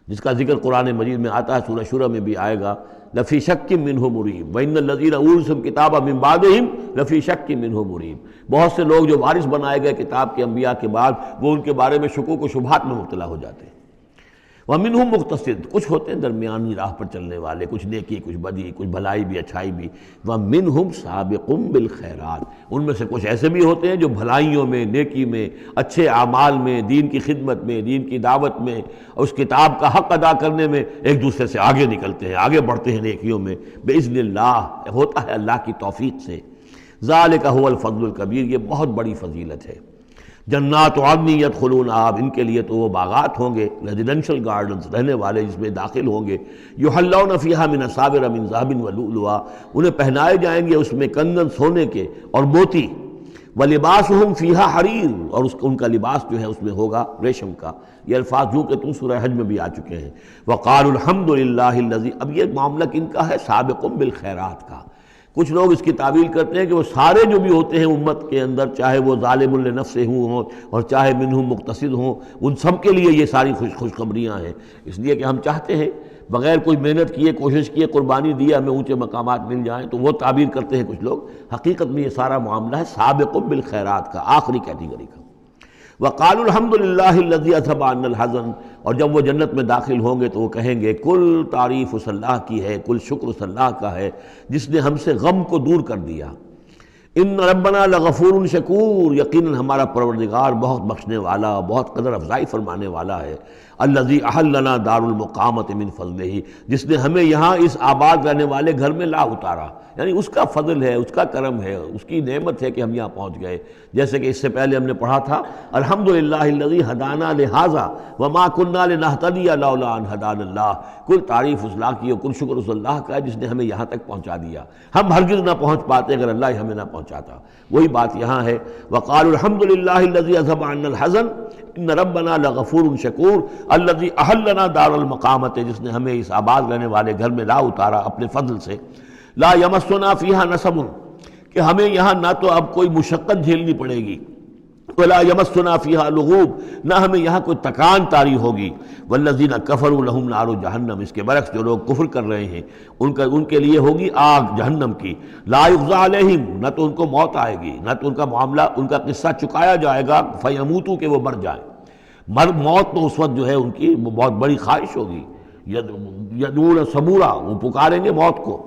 جس کا ذکر قرآن مجید میں آتا ہے، سورہ شورى میں بھی آئے گا، لفی شک منہ مریب وان الذین اورثوا الکتاب من بعدہم لفی شک منہ مریب۔ بہت سے لوگ جو وارث بنائے گئے کتاب کے انبیاء کے بعد، وہ ان کے بارے میں شکوک و شبہات میں مبتلا ہو جاتے ہیں۔ ومنہم مقتصد، کچھ ہوتے ہیں درمیانی راہ پر چلنے والے، کچھ نیکی کچھ بدی، کچھ بھلائی بھی اچھائی بھی۔ ومنہم سابق بالخیرات، ان میں سے کچھ ایسے بھی ہوتے ہیں جو بھلائیوں میں، نیکی میں، اچھے اعمال میں، دین کی خدمت میں، دین کی دعوت میں، اور اس کتاب کا حق ادا کرنے میں ایک دوسرے سے آگے نکلتے ہیں، آگے بڑھتے ہیں نیکیوں میں، باذن اللہ، ہوتا ہے اللہ کی توفیق سے۔ ذالک هو الفضل الکبیر، یہ بہت بڑی فضیلت ہے۔ جنات عدن یدخلونہا، ان کے لیے تو وہ باغات ہوں گے، ریزیڈینشل گارڈنز، رہنے والے جس میں داخل ہوں گے، یحلون فیہا من اساور من ذہب ولؤلؤا، انہیں پہنائے جائیں گے اس میں کنگن سونے کے اور موتی، ولباسہم فیہا حریر، اور ان کا لباس جو ہے اس میں ہوگا ریشم کا۔ یہ الفاظ جو کہ تم سورہ حج میں بھی آ چکے ہیں۔ وقالوا الحمد للہ الذی، اب یہ معاملہ کن کا ہے؟ سابق بالخیرات کا۔ کچھ لوگ اس کی تعویل کرتے ہیں کہ وہ سارے جو بھی ہوتے ہیں امت کے اندر، چاہے وہ ظالم لنفسہ ہوں اور چاہے منہم مقتصد ہوں، ان سب کے لیے یہ ساری خوشخبریاں ہیں، اس لیے کہ ہم چاہتے ہیں بغیر کوئی محنت کیے، کوشش کیے، قربانی دیے ہمیں اونچے مقامات مل جائیں، تو وہ تعبیر کرتے ہیں کچھ لوگ۔ حقیقت میں یہ سارا معاملہ ہے سابق بالخیرات کا، آخری کیٹیگری کا۔ وقالوا الحمد للہ الذی اذھب عنا الحزن، اور جب وہ جنت میں داخل ہوں گے تو وہ کہیں گے کل تعریف اس اللہ کی ہے، کل شکر اس اللہ کا ہے جس نے ہم سے غم کو دور کر دیا۔ ان ربنا لغفور شکور، یقیناً ہمارا پروردگار بہت بخشنے والا، بہت قدر افزائی فرمانے والا ہے۔ الذی احلنا دار المقامۃ من فضلہ، جس نے ہمیں یہاں اس آباد رہنے والے گھر میں لا اتارا، یعنی اس کا فضل ہے، اس کا کرم ہے، اس کی نعمت ہے کہ ہم یہاں پہنچ گئے۔ جیسے کہ اس سے پہلے ہم نے پڑھا تھا الحمدللہ الذی ہدانا لہذا وما کنا لنہتدی لولا ان ہدانا اللہ، کل تعریف اس اللہ کی اور کل شکر اس اللہ کا ہے جس نے ہمیں یہاں تک پہنچا دیا، ہم ہرگز نہ پہنچ پاتے اگر اللہ ہی ہمیں نہ پہنچاتا۔ وہی بات یہاں ہے، وقالوا الحمدللہ الذی اذھب عنا الحزن ان ربنا لغفور شکور الذی احلنا دار المقامۃ، جس نے ہمیں اس آباد رہنے والے گھر میں لا اتارا اپنے فضل سے۔ لا یمسنا فیہا نصب، کہ ہمیں یہاں نہ تو اب کوئی مشقت جھیلنی پڑے گی، ولا یمسنا فیہا لغوب، نہ ہمیں یہاں کوئی تکان طاری ہوگی۔ والذین کفروا لہم نار جہنم، اس کے برعکس جو لوگ کفر کر رہے ہیں ان کے لیے ہوگی آگ جہنم کی۔ لا یقضی علیہم، نہ تو ان کو موت آئے گی، نہ تو ان کا معاملہ، ان کا قصہ چکایا جائے گا، فیموتوا، کہ وہ مر جائیں۔ موت تو اس وقت جو ہے ان کی بہت بڑی خواہش ہوگی، یدعون ثبورا، وہ پکاریں گے موت کو۔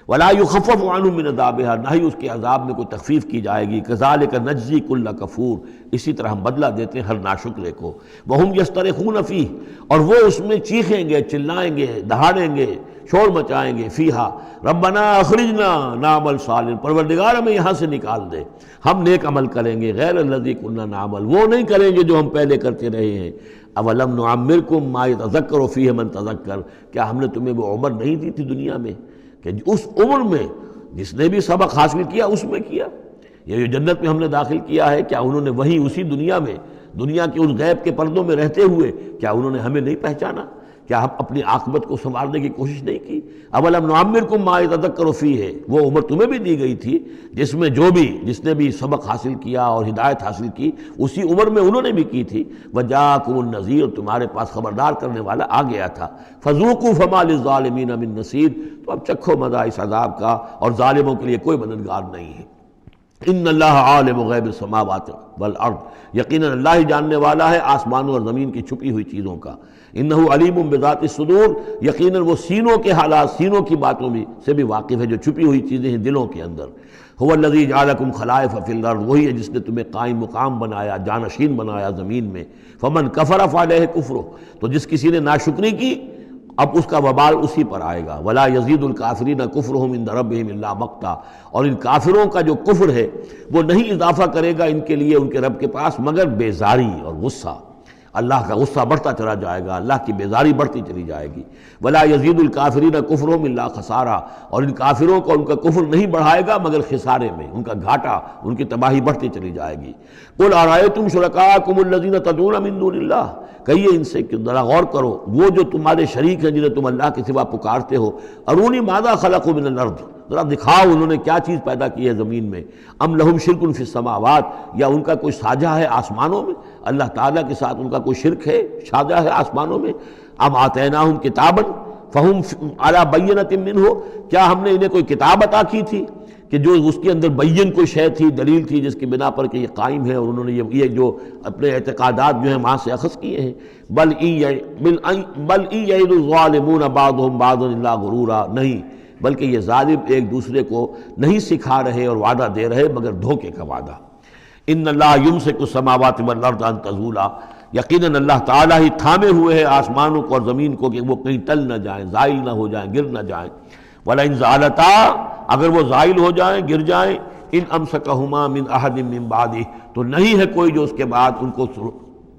ولا یخفف عنہم من عذابہا، نہ ہی اس کے عذاب میں کوئی تخفیف کی جائے گی۔ کذالک نجزی کل کفور، اسی طرح ہم بدلہ دیتے ہیں ہر ناشکرے کو۔ وہم یصطرخون فیہ، اور وہ اس میں چیخیں گے، چلائیں گے، دہاڑیں گے، شور مچائیں گے، فیہا ربنا اخرجنا نعمل صالحا، پروردگار ہمیں یہاں سے نکال دے، ہم نیک عمل کریں گے، غیر الذی کنا نعمل، وہ نہیں کریں گے جو ہم پہلے کرتے رہے ہیں۔ اولم نعمرکم ما یتذکر فیہ من تذکر، کیا ہم نے تمہیں وہ عمر نہیں دی تھی دنیا میں کہ اس عمر میں جس نے بھی سبق حاصل کیا اس میں کیا؟ یہ جو جنت میں ہم نے داخل کیا ہے، کیا انہوں نے وہی اسی دنیا میں، دنیا کے اس غیب کے پردوں میں رہتے ہوئے کیا انہوں نے ہمیں نہیں پہچانا؟ کیا ہم اپنی عاقبت کو سنوارنے کی کوشش نہیں کی؟ اولم نعمرکم ما یتذکر فیہ، وہ عمر تمہیں بھی دی گئی تھی جس میں جس نے بھی سبق حاصل کیا اور ہدایت حاصل کی، اسی عمر میں انہوں نے بھی کی تھی۔ وجاءکم النذیر، تمہارے پاس خبردار کرنے والا آ گیا تھا۔ فذوقوا فما للظالمین من نصیر، تو اب چکھو مزہ اس عذاب کا، اور ظالموں کے لیے کوئی مددگار نہیں ہے۔ ان اللہ عالم غیب السماوات والارض، یقیناً اللہ ہی جاننے والا ہے آسمانوں اور زمین کی چھپی ہوئی چیزوں کا۔ انہ علیم بذات الصدور، یقیناً وہ سینوں کے حالات، سینوں کی باتوں میں سے بھی واقف ہے، جو چھپی ہوئی چیزیں ہیں دلوں کے اندر۔ هو الذی جعلکم خلائف فی الارض، وہی ہے جس نے تمہیں قائم مقام بنایا، جانشین بنایا زمین میں۔ فمن کفر فعلیہ کفرہ، تو جس کسی نے ناشکری کی اب اس کا وبال اسی پر آئے گا۔ ولا یزید الکافرین کفرہم عند ربہم الا مقتا، اور ان کافروں کا جو کفر ہے وہ نہیں اضافہ کرے گا ان کے لیے ان کے رب کے پاس مگر بیزاری اور غصہ۔ اللہ کا غصہ بڑھتا چلا جائے گا، اللہ کی بیزاری بڑھتی چلی جائے گی۔ ولا یزید الکافرین کفرہم الا خسارا، اور ان کافروں کو ان کا کفر نہیں بڑھائے گا مگر خسارے میں، ان کا گھاٹا، ان کی تباہی بڑھتی چلی جائے گی۔ قل ارأیتم شرکاءکم الذین تدعون من دون اللہ، کہیے ان سے کہ ذرا غور کرو، وہ جو تمہارے شریک ہیں جنہیں تم اللہ کے سوا پکارتے ہو، ارونی ماذا خلقوا من الارض، ذرا دکھاؤ انہوں نے کیا چیز پیدا کی ہے زمین میں، ام لہم شرک فی السماوات، یا ان کا کوئی ساجہ ہے آسمانوں میں، اللہ تعالیٰ کے ساتھ ان کا کوئی شرک ہے، ساجہ ہے آسمانوں میں، ام آتیناہم کتابا فہم علی بینۃ منہ، کیا ہم نے انہیں کوئی کتاب عطا کی تھی کہ جو اس کے اندر بین کوئی شے تھی، دلیل تھی جس کی بنا پر کہ یہ قائم ہے، اور انہوں نے یہ جو اپنے اعتقادات جو ہیں وہاں سے اخذ کیے ہیں۔ بل ان یعد الظالمون بعضهم بعضا الا غرورا، نہیں بلکہ یہ ظالم ایک دوسرے کو نہیں سکھا رہے اور وعدہ دے رہے مگر دھوکے کا وعدہ۔ ان اللہ یمسک السماوات والارض ان تزولا، یقیناً اللہ تعالیٰ ہی تھامے ہوئے ہیں آسمانوں کو اور زمین کو کہ وہ کہیں ٹل نہ جائیں، زائل نہ ہو جائیں، گر نہ جائیں۔ وَلَئِن زَالَتَا، اگر وہ زائل ہو جائیں، گر جائیں، ان امسکہما من احد من بعدہ، تو نہیں ہے کوئی جو اس کے بعد ان کو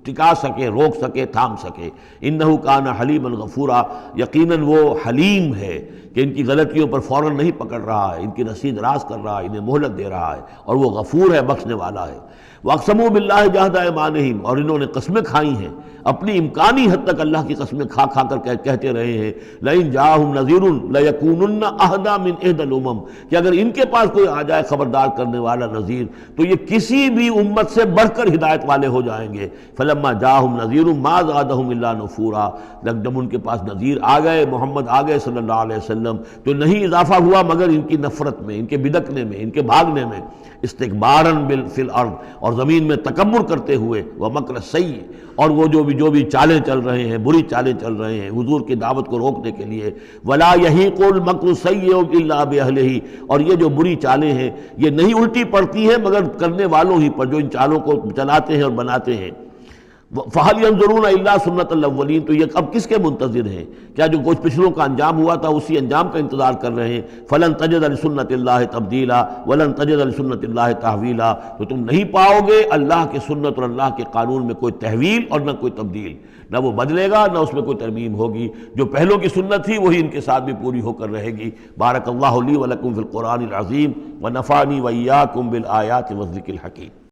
ٹکا سکے، روک سکے، تھام سکے۔ انہ کان حلیما غفورا، یقیناً وہ حلیم ہے کہ ان کی غلطیوں پر فوراً نہیں پکڑ رہا ہے، ان کی رسید راز کر رہا ہے، انہیں مہلت دے رہا ہے، اور وہ غفور ہے، بخشنے والا ہے۔ وَأَقْسَمُوا بِاللَّهِ جَهْدَ أَيْمَانِهِمْ، اور انہوں نے قسمیں کھائی ہیں، اپنی امکانی حد تک اللہ کی قسمیں کھا کھا کر کہتے رہے ہیں، لَئِن جَاءَهُمْ نَذِيرٌ لَيَكُونُنَّ أَهْدَىٰ مِنْ إِحْدَى الْأُمَمِ، کہ اگر ان کے پاس کوئی آ جائے خبردار کرنے والا نذیر تو یہ کسی بھی امت سے بڑھ کر ہدایت والے ہو جائیں گے۔ فَلَمَّا جَاءَهُمْ نَذِيرٌ مَا زَادَهُمْ إِلَّا نُفُورًا، جب ان کے پاس نذیر آ گئے، محمد آ گئے صلی اللہ علیہ وسلم، تو نہیں اضافہ ہوا مگر ان کی نفرت میں، ان کے بدکنے میں، ان کے بھاگنے میں، استکباراً فی الارض، اور زمین میں تکبر کرتے ہوئے، ومکر السیء، اور وہ جو بھی چالیں چل رہے ہیں، بری چالیں چل رہے ہیں حضور کی دعوت کو روکنے کے لیے۔ ولا یحیق المکر السیء الا باہلہ، اور یہ جو بری چالیں ہیں یہ نہیں الٹی پڑتی ہیں مگر کرنے والوں ہی پر، جو ان چالوں کو چلاتے ہیں اور بناتے ہیں۔ فَهَلْ يَنظُرُونَ إِلَّا سُنَّةَ الْأَوَّلِينَ، تو یہ اب کس کے منتظر ہیں؟ کیا جو کچھ پچھلوں کا انجام ہوا تھا اسی انجام کا انتظار کر رہے ہیں؟ فَلَن تَجِدَ لِسُنَّةِ اللَّهِ تَبْدِيلًا وَلَن تَجِدَ لِسُنَّةِ اللَّهِ تَحْوِيلًا، تو تم نہیں پاؤ گے اللہ کی سنت اور اللہ کے قانون میں کوئی تحویل اور نہ کوئی تبدیل، نہ وہ بدلے گا نہ اس میں کوئی ترمیم ہوگی، جو پہلوں کی سنت تھی وہی ان کے ساتھ بھی پوری ہو کر رہے گی۔ بارک اللہ لی ولکم فی القرآن العظیم ونفعنی وإیاکم بالآیات والذکر الحکیم۔